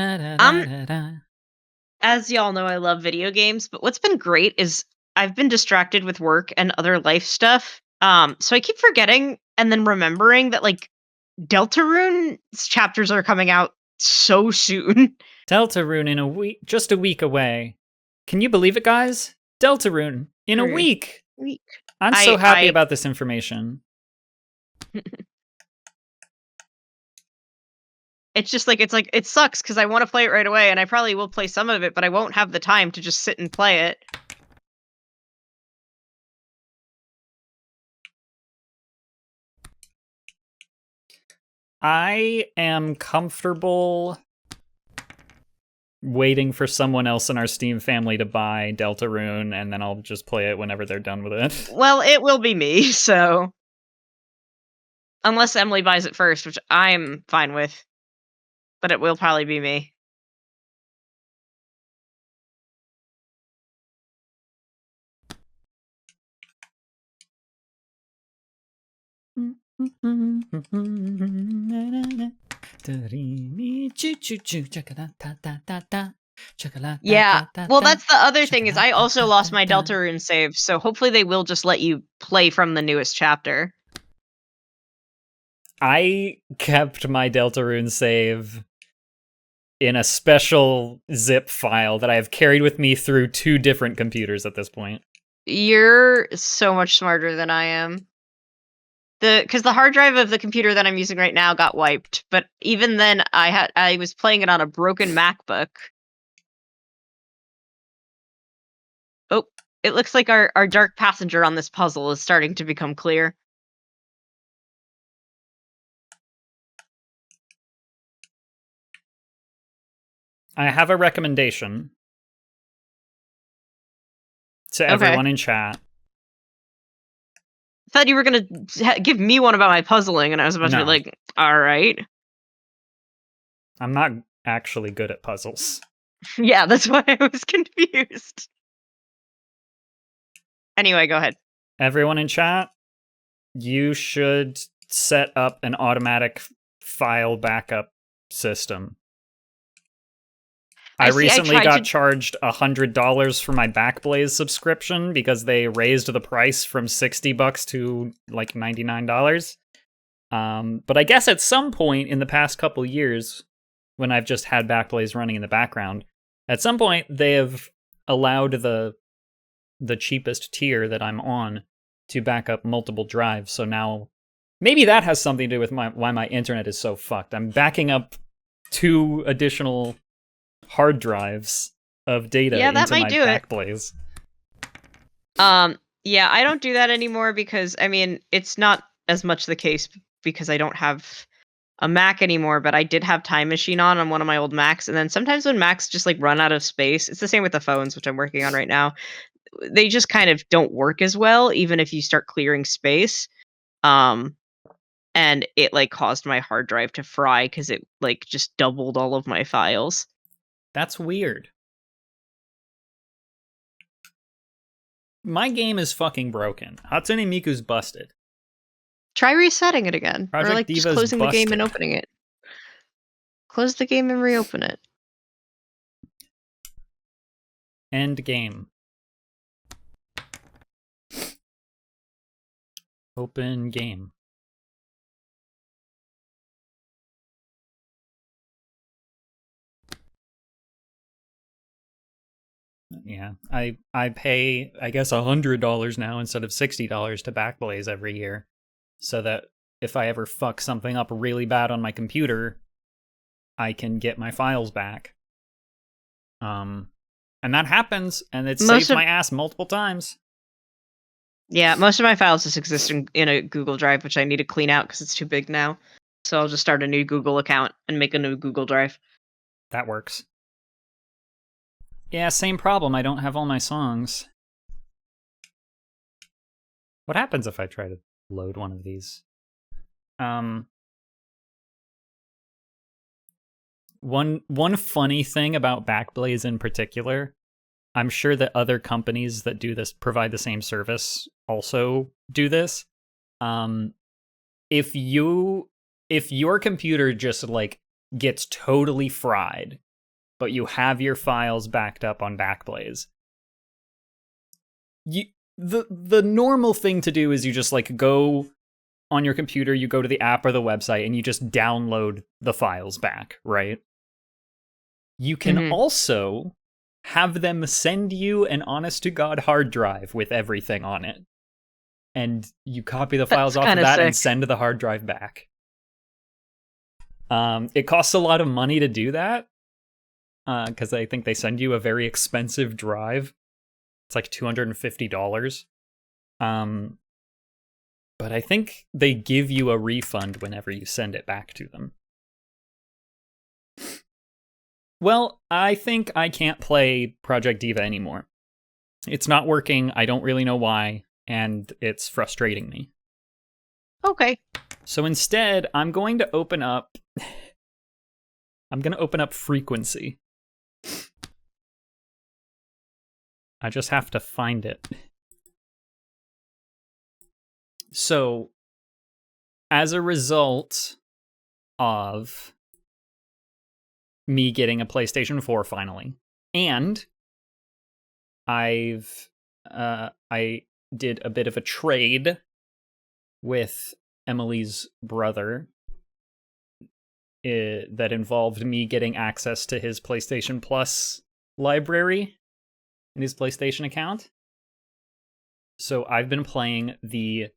as y'all know, I love video games, but what's been great is I've been distracted with work and other life stuff. So I keep forgetting and then remembering that, like, Deltarune's chapters are coming out so soon. Deltarune in a week, just a week away. Can you believe it, guys? Deltarune in a week. I'm so happy about this information. It's just like, it sucks because I want to play it right away, and I probably will play some of it, but I won't have the time to just sit and play it. I am comfortable waiting for someone else in our Steam family to buy Deltarune, and then I'll just play it whenever they're done with it. Well, it will be me, so... Unless Emily buys it first, which I'm fine with. But it will probably be me. Yeah, well, that's the other thing, is I also lost my Deltarune save, so hopefully they will just let you play from the newest chapter. I kept my Deltarune save in a special zip file that I have carried with me through 2 different computers at this point. You're so much smarter than I am. Because the hard drive of the computer that I'm using right now got wiped, but even then I was playing it on a broken MacBook. Oh, it looks like our dark passenger on this puzzle is starting to become clear. I have a recommendation to everyone in chat. I thought you were going to give me one about my puzzling, and I was about to be like, all right. I'm not actually good at puzzles. Yeah, that's why I was confused. Anyway, go ahead. Everyone in chat, you should set up an automatic file backup system. I recently got charged $100 for my Backblaze subscription because they raised the price from $60 to like $99. But I guess at some point in the past couple years, when I've just had Backblaze running in the background. At some point, they have allowed the cheapest tier that I'm on to back up multiple drives. So now maybe that has something to do with why my internet is so fucked. I'm backing up 2 additional hard drives of data that into might my do it. Backblaze. Yeah, I don't do that anymore because, I mean, it's not as much the case because I don't have a Mac anymore, but I did have Time Machine on one of my old Macs, and then sometimes when Macs just, like, run out of space, it's the same with the phones, which I'm working on right now, they just kind of don't work as well, even if you start clearing space, and it, like, caused my hard drive to fry because it, like, just doubled all of my files. That's weird. My game is fucking broken. Hatsune Miku's busted. Try resetting it again, or, Project like, just Diva's closing the game and busted. opening it. Close the game and reopen it. End game. Open game. Yeah, I pay, I guess, $100 now instead of $60 to Backblaze every year, so that if I ever fuck something up really bad on my computer, I can get my files back. And that happens, and it saved my ass multiple times. Yeah, most of my files just exist in a Google Drive, which I need to clean out because it's too big now. So I'll just start a new Google account and make a new Google Drive. That works. Yeah, same problem. I don't have all my songs. What happens if I try to load one of these? One funny thing about Backblaze in particular, I'm sure that other companies that do this, provide the same service, also do this. If your computer just like gets totally fried, but you have your files backed up on Backblaze, the normal thing to do is you just like go on your computer, you go to the app or the website, and you just download the files back, right? You can also have them send you an honest-to-God hard drive with everything on it. And you copy the files off of that and send the hard drive back. It costs a lot of money to do that, because I think they send you a very expensive drive. It's like $250. But I think they give you a refund whenever you send it back to them. Well, I think I can't play Project Diva anymore. It's not working, I don't really know why, and it's frustrating me. Okay. So instead, I'm going to open up Frequency. I just have to find it. So, as a result of me getting a PlayStation 4 finally, and I did a bit of a trade with Emily's brother that involved me getting access to his PlayStation Plus library in his PlayStation account. So I've been playing the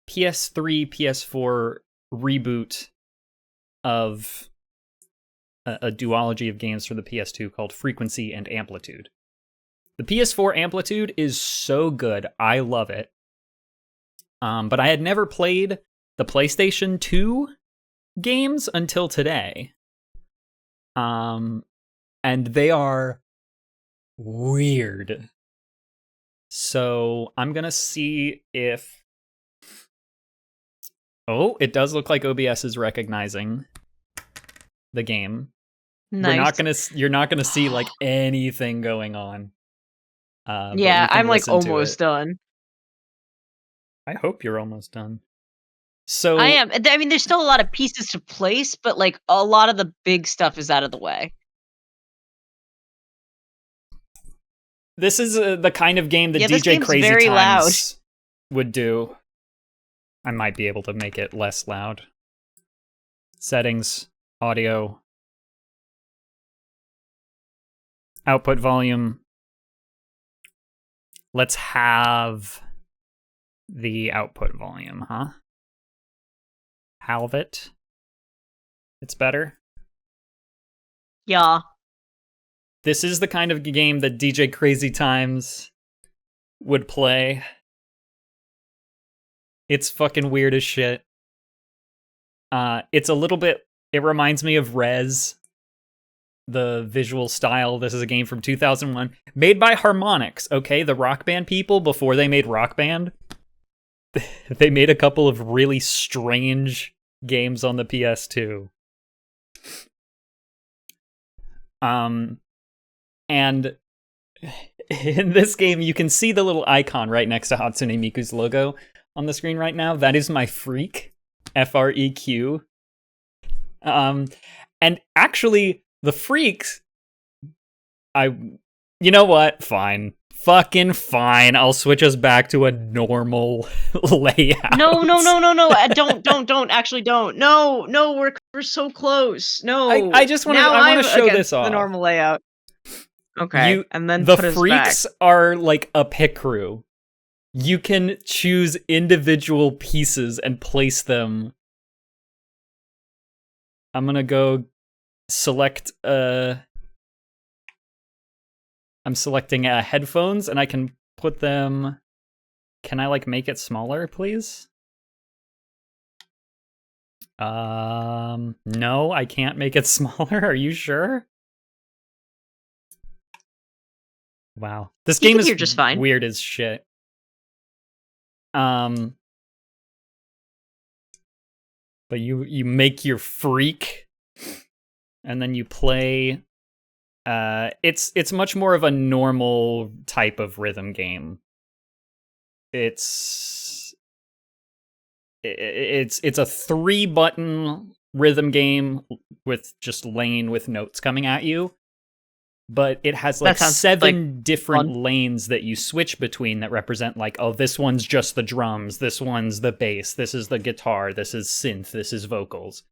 PS3, PS4 reboot of a duology of games for the PS2 called Frequency and Amplitude. The PS4 Amplitude is so good. I love it. But I had never played the PlayStation 2 games until today. And they are weird. So I'm going to see if... Oh, it does look like OBS is recognizing the game. Nice. You're not gonna see like anything going on. Yeah, I'm like almost done. I hope you're almost done. So I am. I mean, there's still a lot of pieces to place, but like a lot of the big stuff is out of the way. This is the kind of game that Yeah, this DJ game's Crazy very Times would do. I might be able to make it less loud. Settings, audio. Output volume. Let's have the output volume, huh? Halve it. It's better. Yeah. This is the kind of game that DJ Crazy Times would play. It's fucking weird as shit. It's a little bit... It reminds me of Rez. The visual style. This is a game from 2001. Made by Harmonix, okay? The Rock Band people, before they made Rock Band. They made a couple of really strange games on the PS2. And in this game, you can see the little icon right next to Hatsune Miku's logo on the screen right now. That is my freak. F-R-E-Q. And actually, the freaks... You know what? Fine. Fucking fine. I'll switch us back to a normal layout. No. Don't. Actually, don't. No, we're so close. No. I just want to show this off. The normal layout. Okay, and then the put us freaks back. are like a pit crew. You can choose individual pieces and place them. I'm gonna go select. I'm selecting headphones, and I can put them. Can I like make it smaller, please? No, I can't make it smaller. Are you sure? Wow. This game is just fine. Weird as shit. But you make your freak, and then you play. It's much more of a normal type of rhythm game. It's a 3-button rhythm game with just lane with notes coming at you. But it has like 7 different lanes that you switch between that represent like, oh, this one's just the drums, this one's the bass, this is the guitar, this is synth, this is vocals.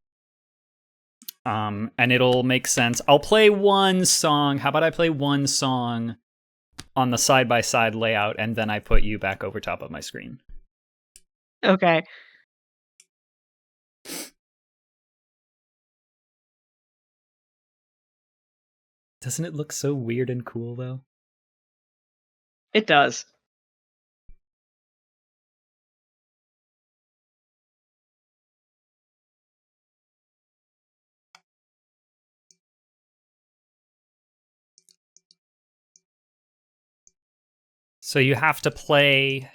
And it'll make sense. I'll play one song. How about I play one song on the side-by-side layout, and then I put you back over top of my screen. Okay. Doesn't it look so weird and cool, though? It does. So you have to play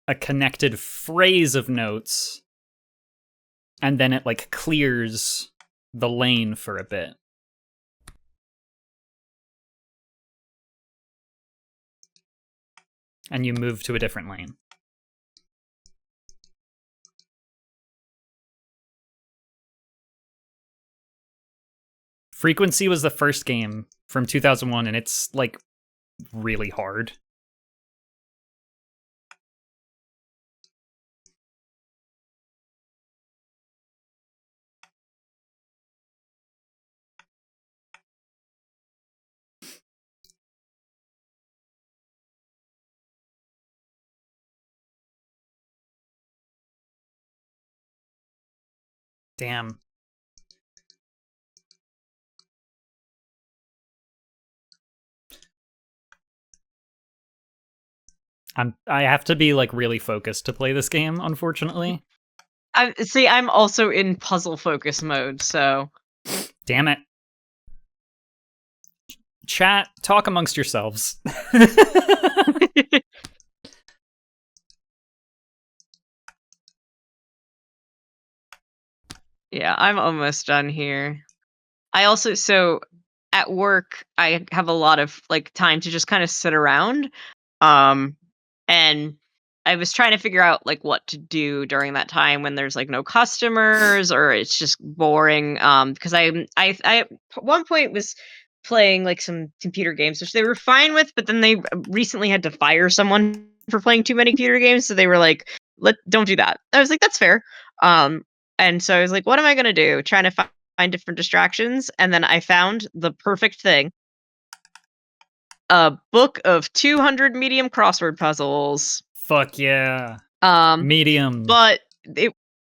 a connected phrase of notes, and then it like clears the lane for a bit. And you move to a different lane. Frequency was the first game from 2001, and it's like really hard. Damn. I have to be like really focused to play this game, unfortunately. I'm also in puzzle focus mode, so. Damn it. Chat, talk amongst yourselves. Yeah, I'm almost done here. I also, so at work, I have a lot of like time to just kind of sit around. And I was trying to figure out like what to do during that time when there's like no customers or it's just boring. Because I at one point was playing like some computer games, which they were fine with, but then they recently had to fire someone for playing too many computer games, so they were like, don't do that. I was like, that's fair. And so I was like, what am I gonna do? Trying to find different distractions, and then I found the perfect thing. A book of 200 medium crossword puzzles. Fuck yeah. Um, Medium. but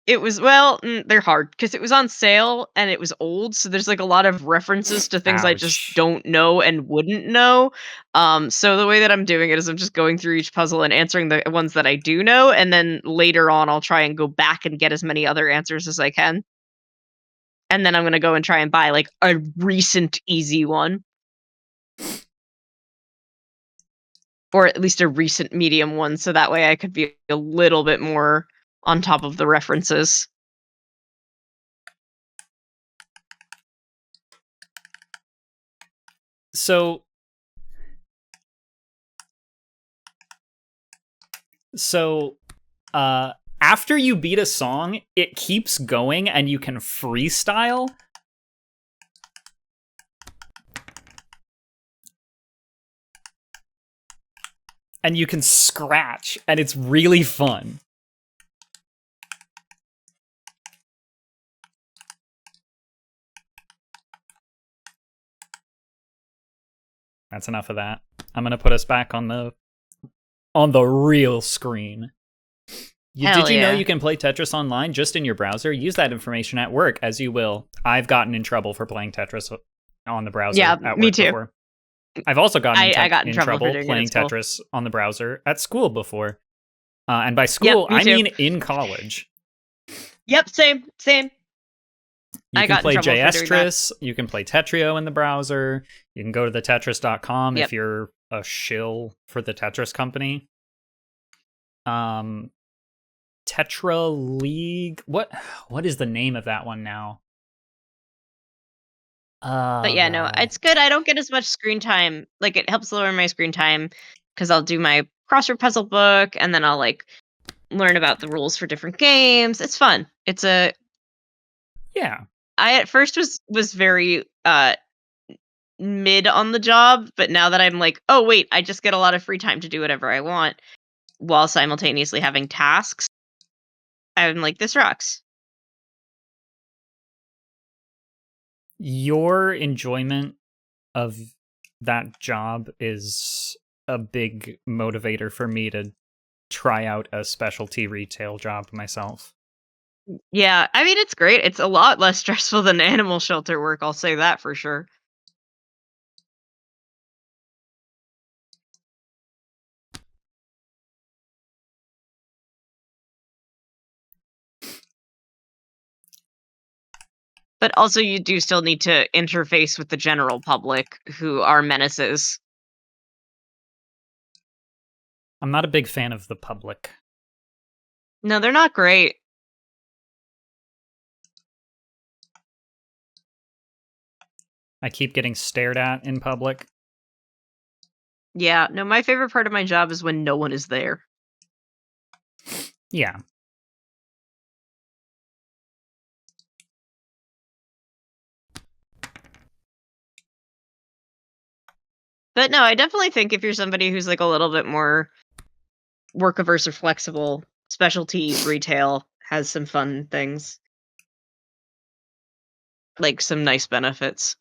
it was well, they're hard because it was on sale and it was old, so there's like a lot of references to things I just Ouch. don't know and wouldn't know. So the way that I'm doing it is I'm just going through each puzzle and answering the ones that I do know, and then later on I'll try and go back and get as many other answers as I can. And then I'm gonna go and try and buy like a recent easy one. Or at least a recent medium one, so that way I could be a little bit more on top of the references. So after you beat a song, it keeps going and you can freestyle. And you can scratch, and it's really fun. That's enough of that. I'm gonna put us back on the real screen. Did you know you can play Tetris online just in your browser? Use that information at work as you will. I've gotten in trouble for playing Tetris on the browser at work me too. before. I've also gotten I got in trouble playing Tetris on the browser at school before. And by school, I mean in college. Yep, same. You can play JS-Tris, you can play Tetrio in the browser, you can go to the Tetris.com if you're a shill for the Tetris company. Tetra League. What is the name of that one now? But yeah, no, it's good. I don't get as much screen time. Like, it helps lower my screen time because I'll do my crossword puzzle book and then I'll like learn about the rules for different games. It's fun. It's a yeah. I at first was very mid on the job, but now that I'm like, oh wait, I just get a lot of free time to do whatever I want while simultaneously having tasks. I'm like, this rocks. Your enjoyment of that job is a big motivator for me to try out a specialty retail job myself. Yeah, I mean, it's great. It's a lot less stressful than animal shelter work, I'll say that for sure. But also you do still need to interface with the general public who are menaces. I'm not a big fan of the public. No, they're not great. I keep getting stared at in public. Yeah, no, my favorite part of my job is when no one is there. Yeah. But no, I definitely think if you're somebody who's like a little bit more work averse or flexible, specialty retail has some fun things. Like some nice benefits.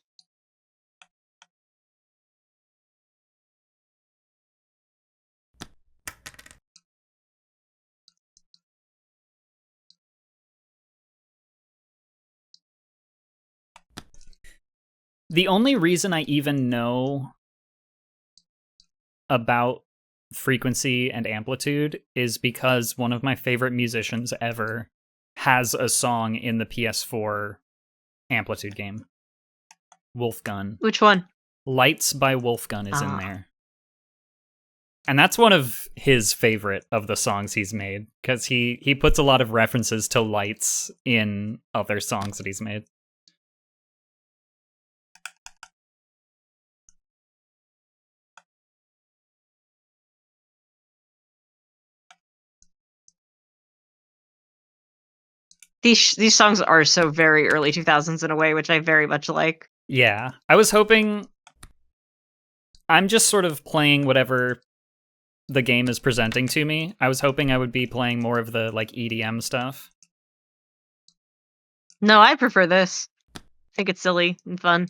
The only reason I even know about frequency and amplitude is because one of my favorite musicians ever has a song in the PS4 amplitude game. Wolfgun. Which one? Lights by Wolfgun is in there. And that's one of his favorite of the songs he's made, because he puts a lot of references to lights in other songs that he's made. These songs are so very early 2000s in a way, which I very much like. Yeah. I was hoping... I'm just sort of playing whatever the game is presenting to me. I was hoping I would be playing more of the, like, EDM stuff. No, I prefer this. think it's silly and fun.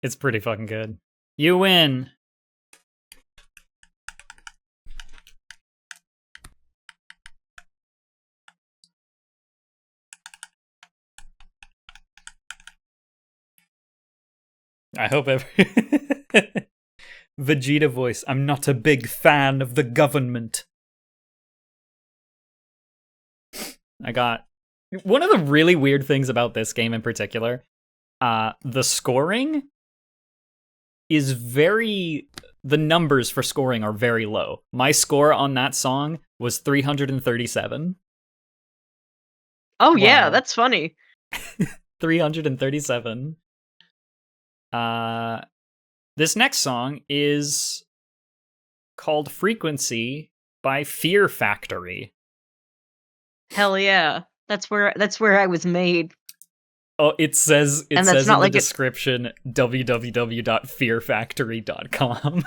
It's pretty fucking good. You win. I hope every Vegeta voice. I'm not a big fan of the government. I got one of the really weird things about this game in particular. The scoring is the numbers for scoring are very low. My score on that song was 337. Oh yeah, Wow. that's funny. 337. This next song is called Frequency by Fear Factory. Hell yeah. That's where I was made. Oh, it says And that's in not the like description www.fearfactory.com.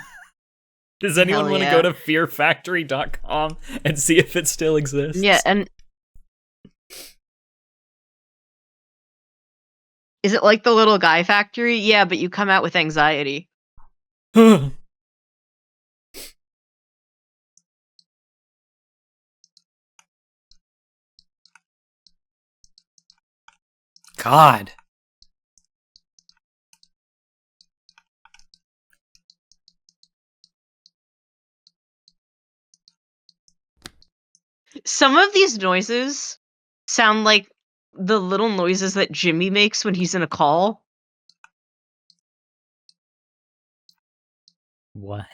Does anyone Hell want to yeah. go to fearfactory.com and see if it still exists? Yeah, and is it like the little guy factory? Yeah, but you come out with anxiety. God. Some of these noises sound like the little noises that Jimmy makes when he's in a call. What?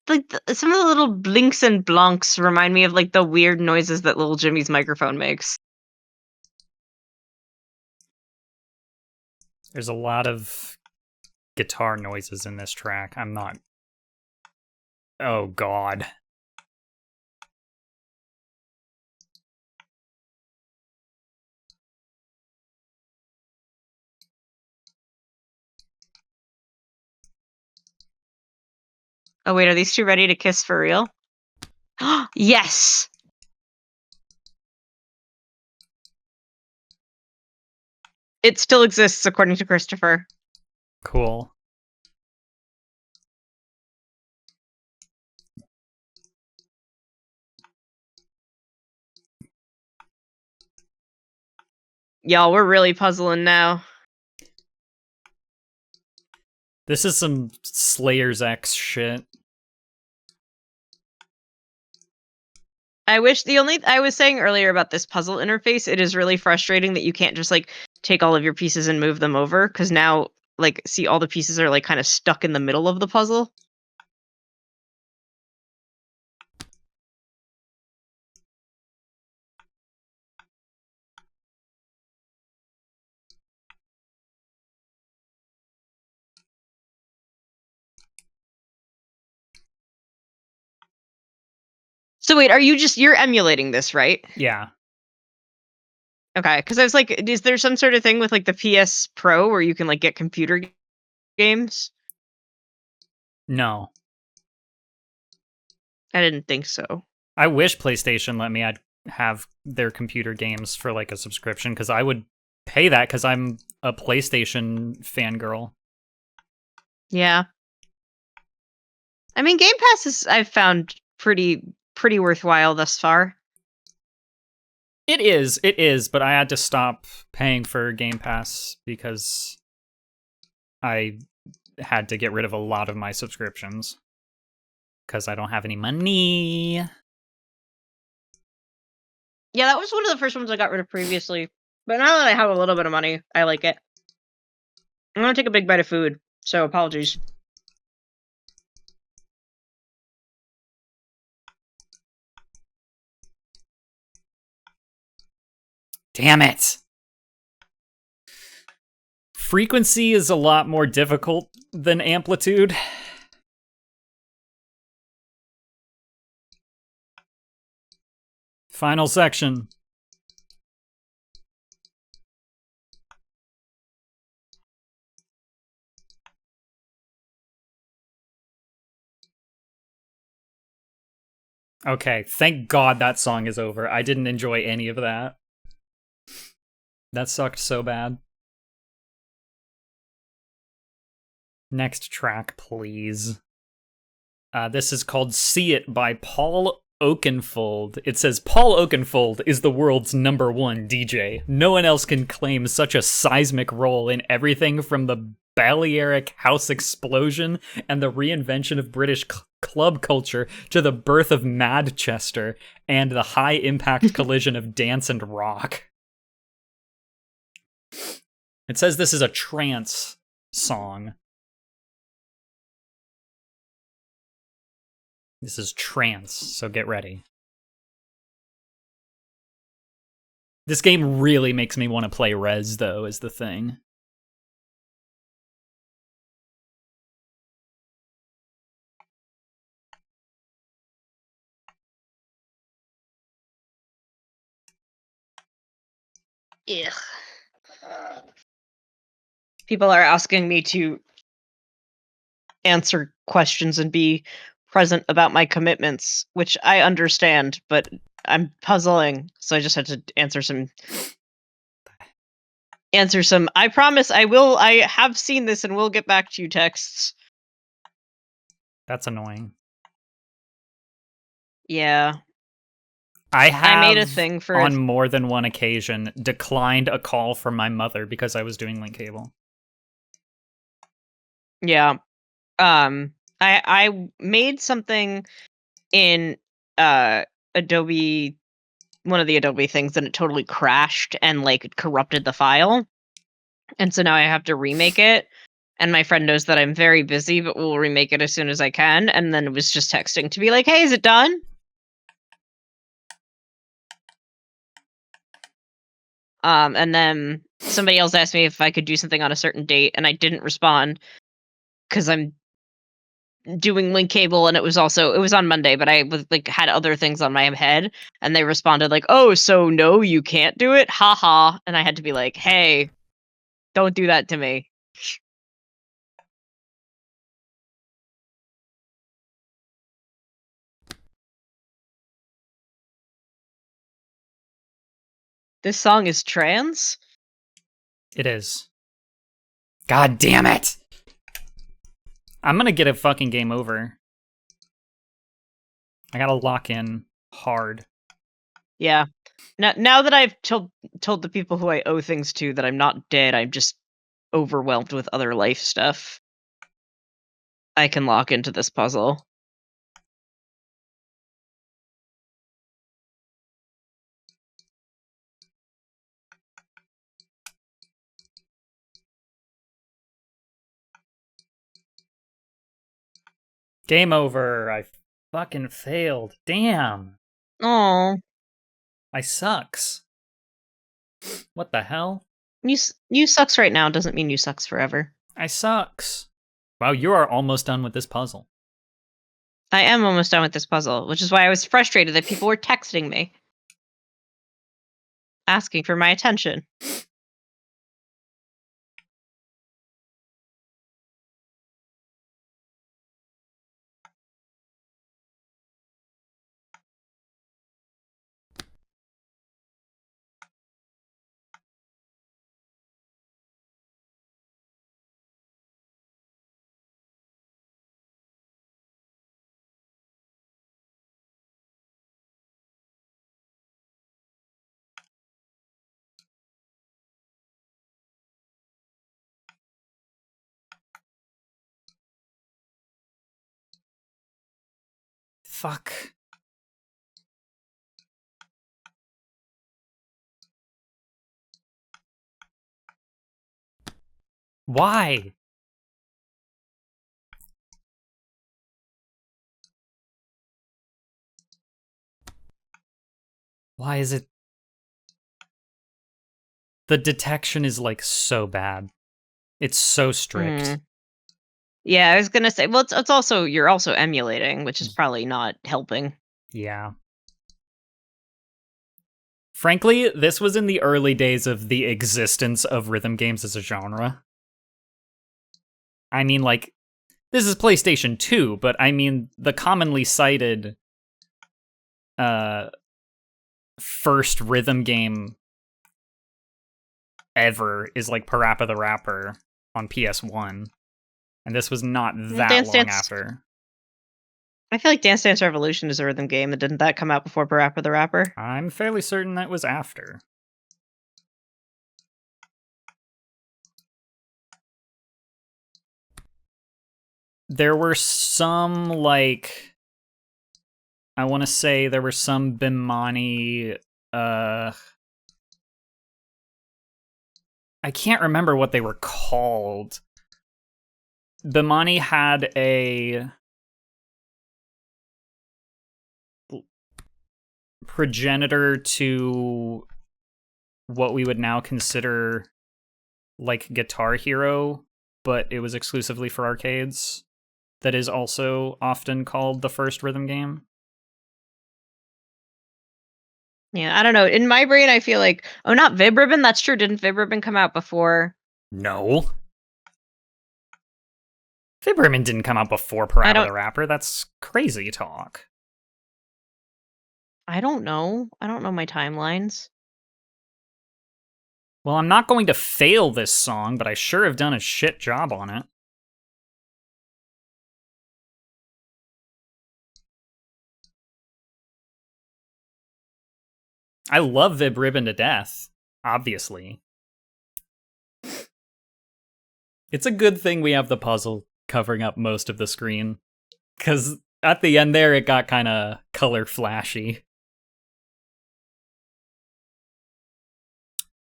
Like some of the little blinks and blonks remind me of like the weird noises that little Jimmy's microphone makes. There's a lot of guitar noises in this track. I'm not... Oh, God. Oh wait, are these two ready to kiss for real? Yes! It still exists according to Christopher. Cool. Y'all, we're really puzzling now. This is some Slayer's X shit. I was saying earlier about this puzzle interface, it is really frustrating that you can't just like take all of your pieces and move them over, because now like see all the pieces are like kind of stuck in the middle of the puzzle. So wait, you're emulating this, right? Yeah. Okay, because I was like, is there some sort of thing with like the PS Pro where you can like get computer games? No. I didn't think so. I wish PlayStation let me have their computer games for like a subscription, because I would pay that because I'm a PlayStation fangirl. Yeah. I mean, Game Pass I've found pretty worthwhile thus far. It is, but I had to stop paying for Game Pass because I had to get rid of a lot of my subscriptions because I don't have any money. Yeah, that was one of the first ones I got rid of previously. But now that I have a little bit of money, I like it. I'm gonna take a big bite of food, so apologies. Damn it! Frequency is a lot more difficult than amplitude. Final section. Okay, thank God that song is over. I didn't enjoy any of that. That sucked so bad. Next track, please. This is called See It by Paul Oakenfold. It says, Paul Oakenfold is the world's #1 DJ. No one else can claim such a seismic role in everything from the Balearic house explosion and the reinvention of British club culture to the birth of Madchester and the high-impact collision of dance and rock. It says this is a trance song. This is trance, so get ready. This game really makes me want to play Rez, though, is the thing. Ugh. People are asking me to answer questions and be present about my commitments, which I understand, but I'm puzzling, so I just had to answer some. I promise I will. I have seen this and will get back to you texts. That's annoying. Yeah. I made a thing for on more than one occasion, declined a call from my mother because I was doing Link Cable. Yeah. I made something in Adobe, one of the Adobe things, and it totally crashed and like corrupted the file. And so now I have to remake it. And my friend knows that I'm very busy, but we'll remake it as soon as I can. And then it was just texting to be like, hey, is it done? And then somebody else asked me if I could do something on a certain date, and I didn't respond because I'm doing Link Cable, and it was on Monday, but I was like had other things on my head, and they responded like, "Oh, so no, you can't do it, haha," and I had to be like, "Hey, don't do that to me." This song is trans? It is. God damn it! I'm gonna get a fucking game over. I gotta lock in hard. Yeah. Now that I've told the people who I owe things to that I'm not dead, I'm just overwhelmed with other life stuff. I can lock into this puzzle. Game over. I fucking failed. Damn. Oh, I sucks. What the hell? you sucks right now doesn't mean you sucks forever. I sucks. Wow, you are almost done with this puzzle. I am almost done with this puzzle, which is why I was frustrated that people were texting me, asking for my attention. Fuck. Why? Why is it... The detection is, like, so bad. It's so strict. Yeah, I was gonna say, well, it's also, you're also emulating, which is probably not helping. Yeah. Frankly, this was in the early days of the existence of rhythm games as a genre. I mean, like, this is PlayStation 2, but I mean, the commonly cited first rhythm game ever is like Parappa the Rapper on PS1. And this was not that Dance long Dance. after. I feel like Dance Dance Revolution is a rhythm game. Didn't that come out before Parappa the Rapper? I'm fairly certain that was after. There were some, like... I want to say there were some Bimani... I can't remember what they were called. Bimani had a... progenitor to what we would now consider like Guitar Hero, but it was exclusively for arcades. That is also often called the first rhythm game. Yeah, I don't know. In my brain, I feel like, oh, not Vib Ribbon. That's true. Didn't Vib Ribbon come out before? No. Vib Ribbon didn't come out before Parappa the Rapper. That's crazy talk. I don't know. I don't know my timelines. Well, I'm not going to fail this song, but I sure have done a shit job on it. I love Vib Ribbon to death, obviously. It's a good thing we have the puzzle covering up most of the screen, because at the end there, it got kind of color flashy.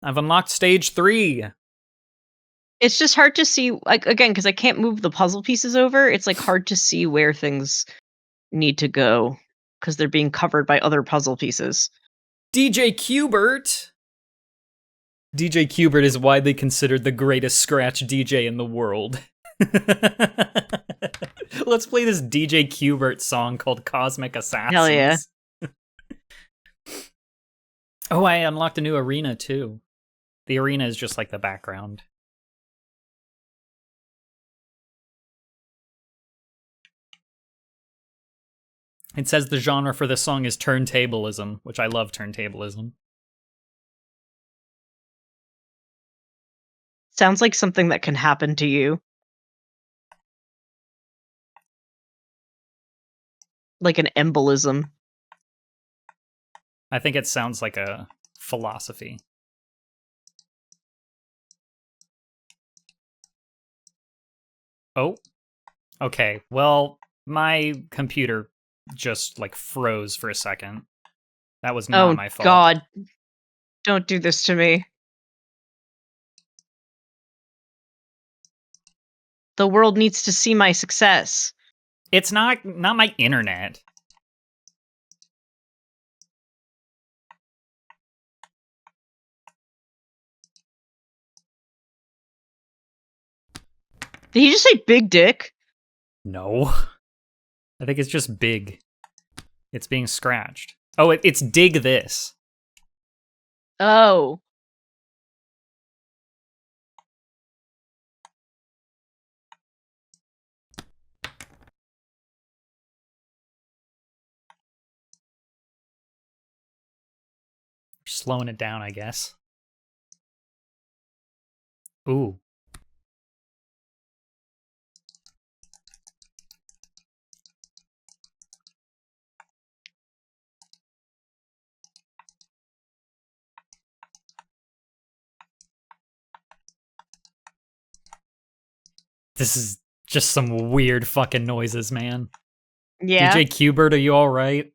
I've unlocked stage 3. It's just hard to see, like, again, because I can't move the puzzle pieces over. It's like hard to see where things need to go because they're being covered by other puzzle pieces. DJ Qbert! DJ Qbert is widely considered the greatest scratch DJ in the world. Let's play this DJ Qbert song called Cosmic Assassins. Hell yeah. Oh, I unlocked a new arena too. The arena is just like the background. It says the genre for this song is turntablism, which I love turntablism. Sounds like something that can happen to you. Like an embolism. I think it sounds like a philosophy. Oh, okay. Well, my computer just like froze for a second. That was not my fault. Oh God. Don't do this to me. The world needs to see my success. It's not my internet. Did he just say big dick? No. I think it's just big. It's being scratched. Oh, it's dig this. Oh. Slowing it down, I guess. Ooh. This is just some weird fucking noises, man. Yeah. DJ Qbert, are you alright?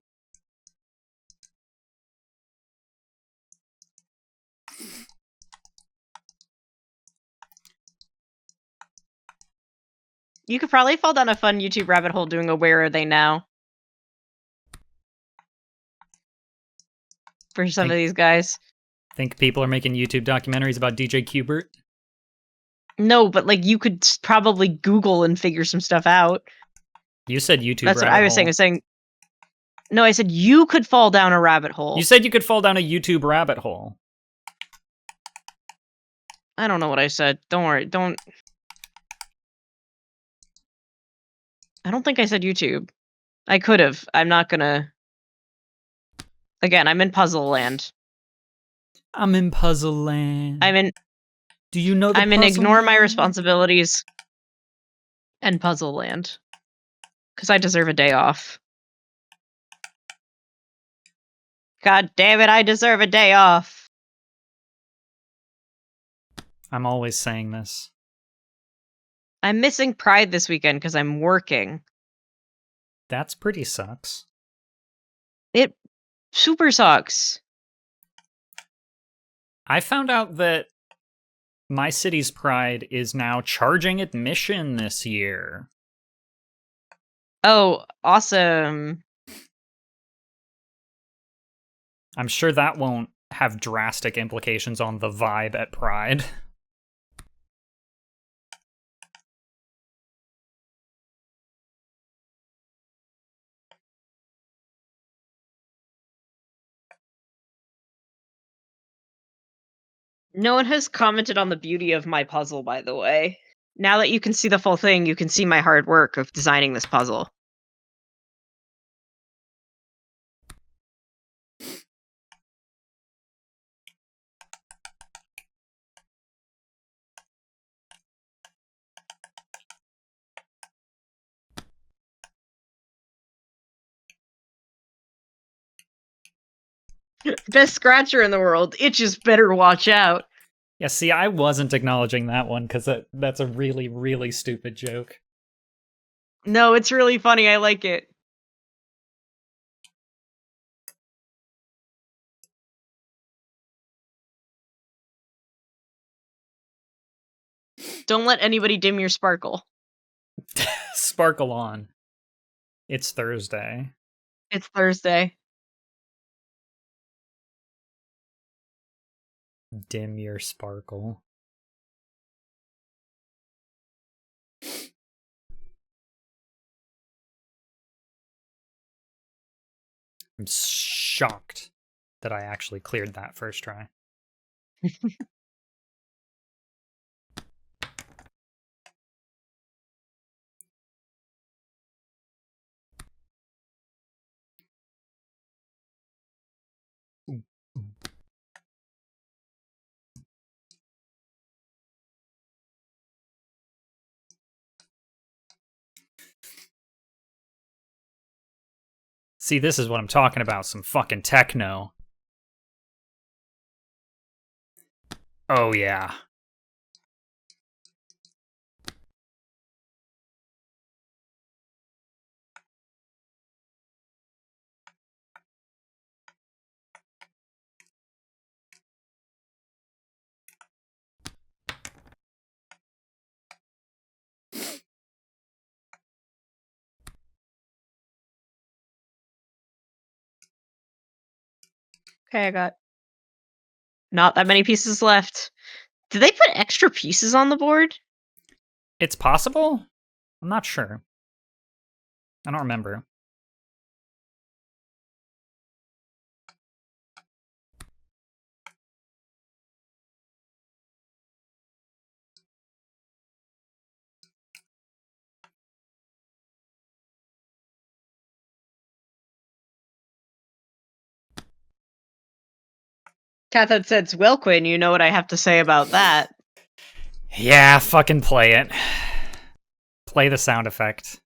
You could probably fall down a fun YouTube rabbit hole doing a Where Are They Now? For some of these guys. Think people are making YouTube documentaries about DJ Qbert? No, but like you could probably Google and figure some stuff out. You said YouTube That's what rabbit I was hole. saying. I was saying, no, I said you could fall down a rabbit hole. You said you could fall down a YouTube rabbit hole. I don't know what I said. Don't worry. I don't think I said YouTube. I could have. I'm not gonna. Again, I'm in puzzle land. I'm in puzzle land. I'm in Do you know the I'm in puzzle ignore my man? responsibilities and puzzle land. Because I deserve a day off. God damn it, I deserve a day off. I'm always saying this. I'm missing Pride this weekend because I'm working. That's pretty sucks. It super sucks. I found out that my city's Pride is now charging admission this year. Oh, awesome. I'm sure that won't have drastic implications on the vibe at Pride. No one has commented on the beauty of my puzzle, by the way. Now that you can see the full thing, you can see my hard work of designing this puzzle. Best scratcher in the world. It just better watch out. Yeah, see, I wasn't acknowledging that one because that's a really, really stupid joke. No, it's really funny. I like it. Don't let anybody dim your sparkle. Sparkle on. It's Thursday. It's Thursday. Dim your sparkle. I'm shocked that I actually cleared that first try. See, this is what I'm talking about, some fucking techno. Oh, yeah. Okay, I got not that many pieces left. Did they put extra pieces on the board? It's possible? I'm not sure. I don't remember. Catherine says, well, Quinn, you know what I have to say about that. Yeah, fucking play it. Play the sound effect.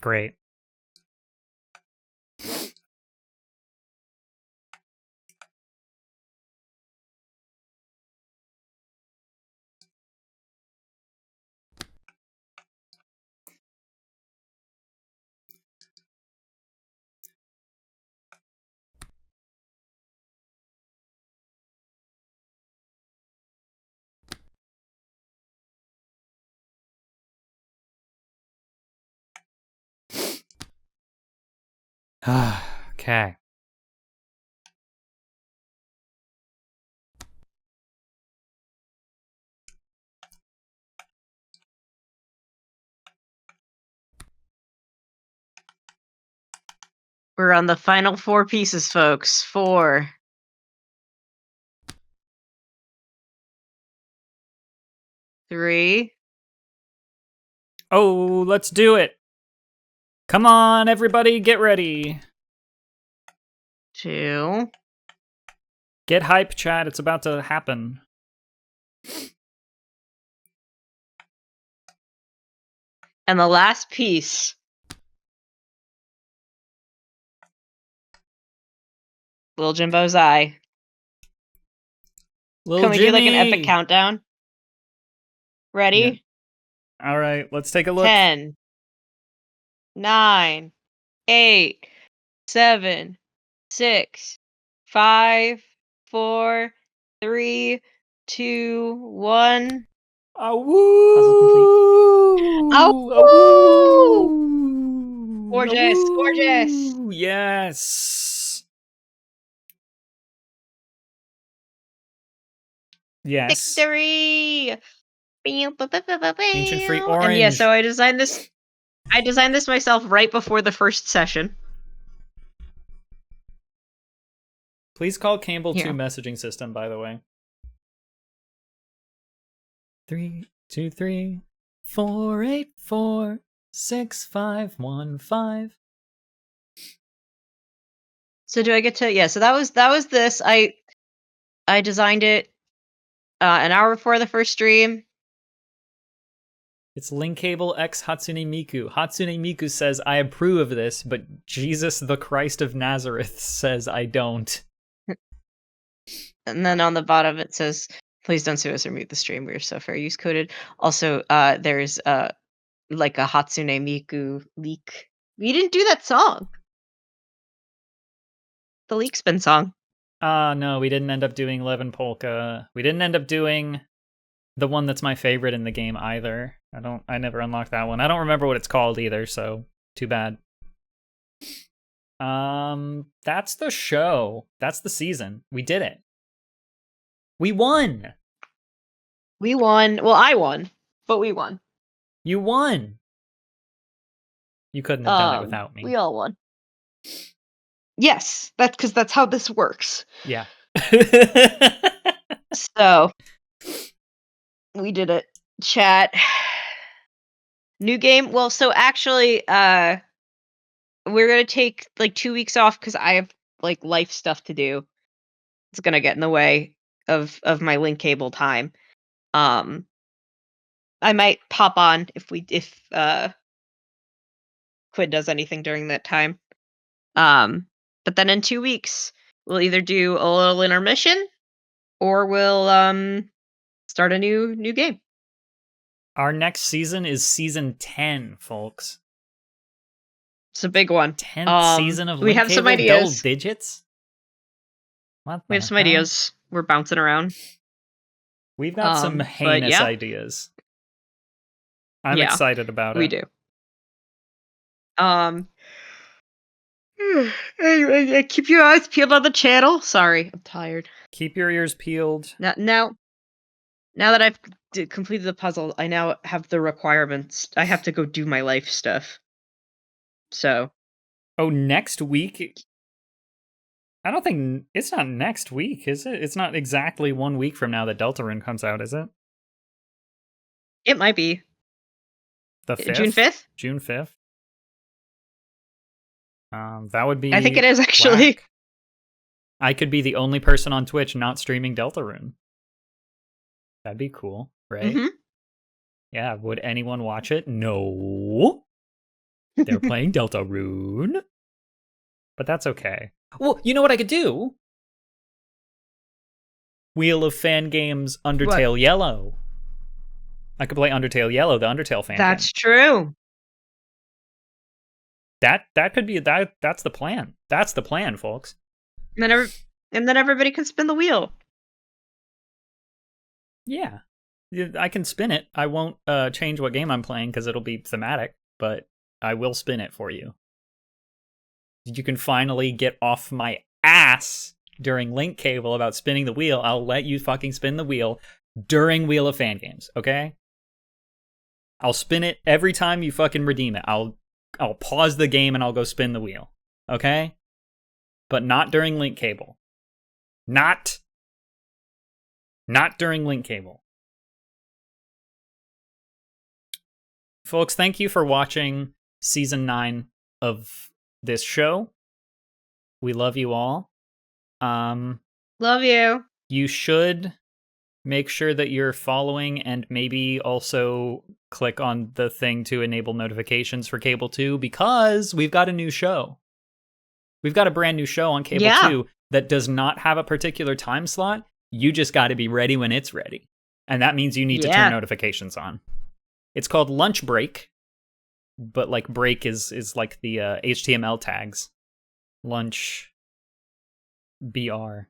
Great. Okay. We're on the final 4 pieces, folks. 4. 3. Oh, let's do it. Come on, everybody, get ready. 2. Get hype, chat. It's about to happen. And the last piece. Little Jimbo's eye. Little Can we Jimmy. do like an epic countdown? Ready? Yeah. All right, let's take a look. 10, 9, 8, 7, 6, 5, 4, 3, 2, 1. Puzzle complete. Awoo! Oh, Awoo! gorgeous, gorgeous. Awoo! Yes. Yes. Victory! Ancient Free And Orange. yeah, so I designed this myself right before the first session. Please call CABLE Here. 2 messaging system, by the way. 3, 2, 3, 4, 8, 4, 6, 5, 1, 5. So do I get to? Yeah. So that was this. I designed it an hour before the first stream. It's Link Cable X Hatsune Miku. Hatsune Miku says, I approve of this, but Jesus the Christ of Nazareth says I don't. And then on the bottom it says, "Please don't sue us or mute the stream. We are so fair use coded." Also, there's like a Hatsune Miku leak. We didn't do that song. The leak spin song. No, we didn't end up doing Levin Polka. We didn't end up doing the one that's my favorite in the game either. I never unlocked that one. I don't remember what it's called either, so too bad. That's the show. That's the season. We did it. We won. We won. Well, I won, but we won. You won. You couldn't have done it without me. We all won. Yes, that's because that's how this works. Yeah. So we did it. Chat. New game. Well, so actually, we're gonna take like 2 weeks off because I have like life stuff to do. It's gonna get in the way of my link cable time. I might pop on if Quid does anything during that time. But then in 2 weeks we'll either do a little intermission or we'll start a new game. Our next season is season 10, folks. It's a big one. 10th season of we Link have Cable, some double ideas. digits? What We have the some hell? ideas. We're bouncing around. We've got some but heinous yeah. ideas. I'm Yeah, excited about we it. do. Anyway, keep your eyes peeled on the channel. Sorry, I'm tired. Keep your ears peeled. Now that I've completed the puzzle, I now have the requirements. I have to go do my life stuff. So. Oh, next week? I don't think it's not next week, is it? It's not exactly 1 week from now that Deltarune comes out, is it? It might be. The 5th? June 5th? June 5th? That would be I think it is, actually. whack. I could be the only person on Twitch not streaming Deltarune. That'd be cool, right? Mm-hmm. Yeah, would anyone watch it? No. They're playing Deltarune. But that's okay. Well, you know what I could do? Wheel of Fan Games Undertale Yellow. I could play Undertale Yellow, the Undertale fan That's game. true. That could be that's the plan. That's the plan, folks. And then everybody can spin the wheel. Yeah. I can spin it. I won't change what game I'm playing because it'll be thematic, but I will spin it for you. You can finally get off my ass during Link Cable about spinning the wheel. I'll let you fucking spin the wheel during Wheel of Fan Games, okay? I'll spin it every time you fucking redeem it. I'll pause the game and I'll go spin the wheel, okay? But not during Link Cable. Not during Link Cable. Folks, thank you for watching Season 9 of this show. We love you all. Love you. You should make sure that you're following and maybe also click on the thing to enable notifications for Cable 2 because we've got a new show. We've got a brand new show on Cable 2 that does not have a particular time slot. You just got to be ready when it's ready. And that means you need to turn notifications on. It's called Lunch Break, but like break is like the HTML tags. Lunch BR.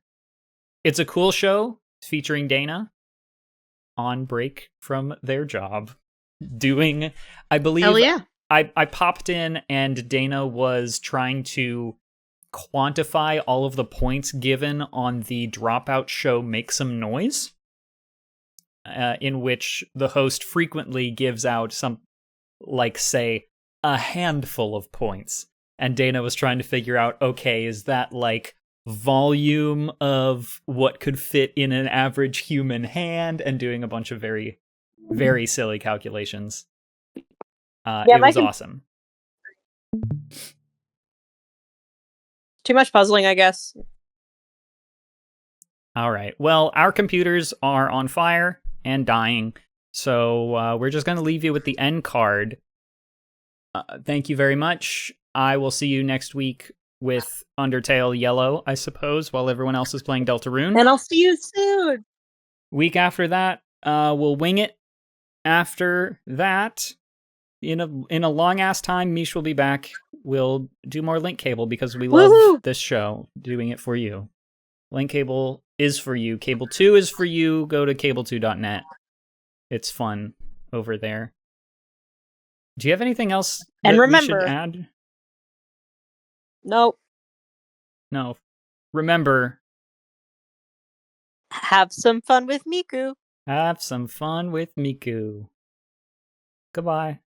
It's a cool show featuring Dana on break from their job doing, I believe, Hell yeah. I popped in and Dana was trying to quantify all of the points given on the Dropout show Make Some Noise, in which the host frequently gives out some, like, say, a handful of points. And Dana was trying to figure out, okay, is that like volume of what could fit in an average human hand, and doing a bunch of very, very silly calculations. It was awesome. Too much puzzling, I guess. All right. Well, our computers are on fire and dying, so we're just going to leave you with the end card. Thank you very much. I will see you next week with Undertale Yellow, I suppose, while everyone else is playing Deltarune. And I'll see you soon. Week after that, we'll wing it. After that, in a long ass time, Mish will be back. We'll do more Link Cable because we love this show, doing it for you. Link Cable is for you. Cable 2 is for you. Go to cable2.net. It's fun over there. Do you have anything else that we should add? Nope. No. Remember, have some fun with Miku. Have some fun with Miku. Goodbye.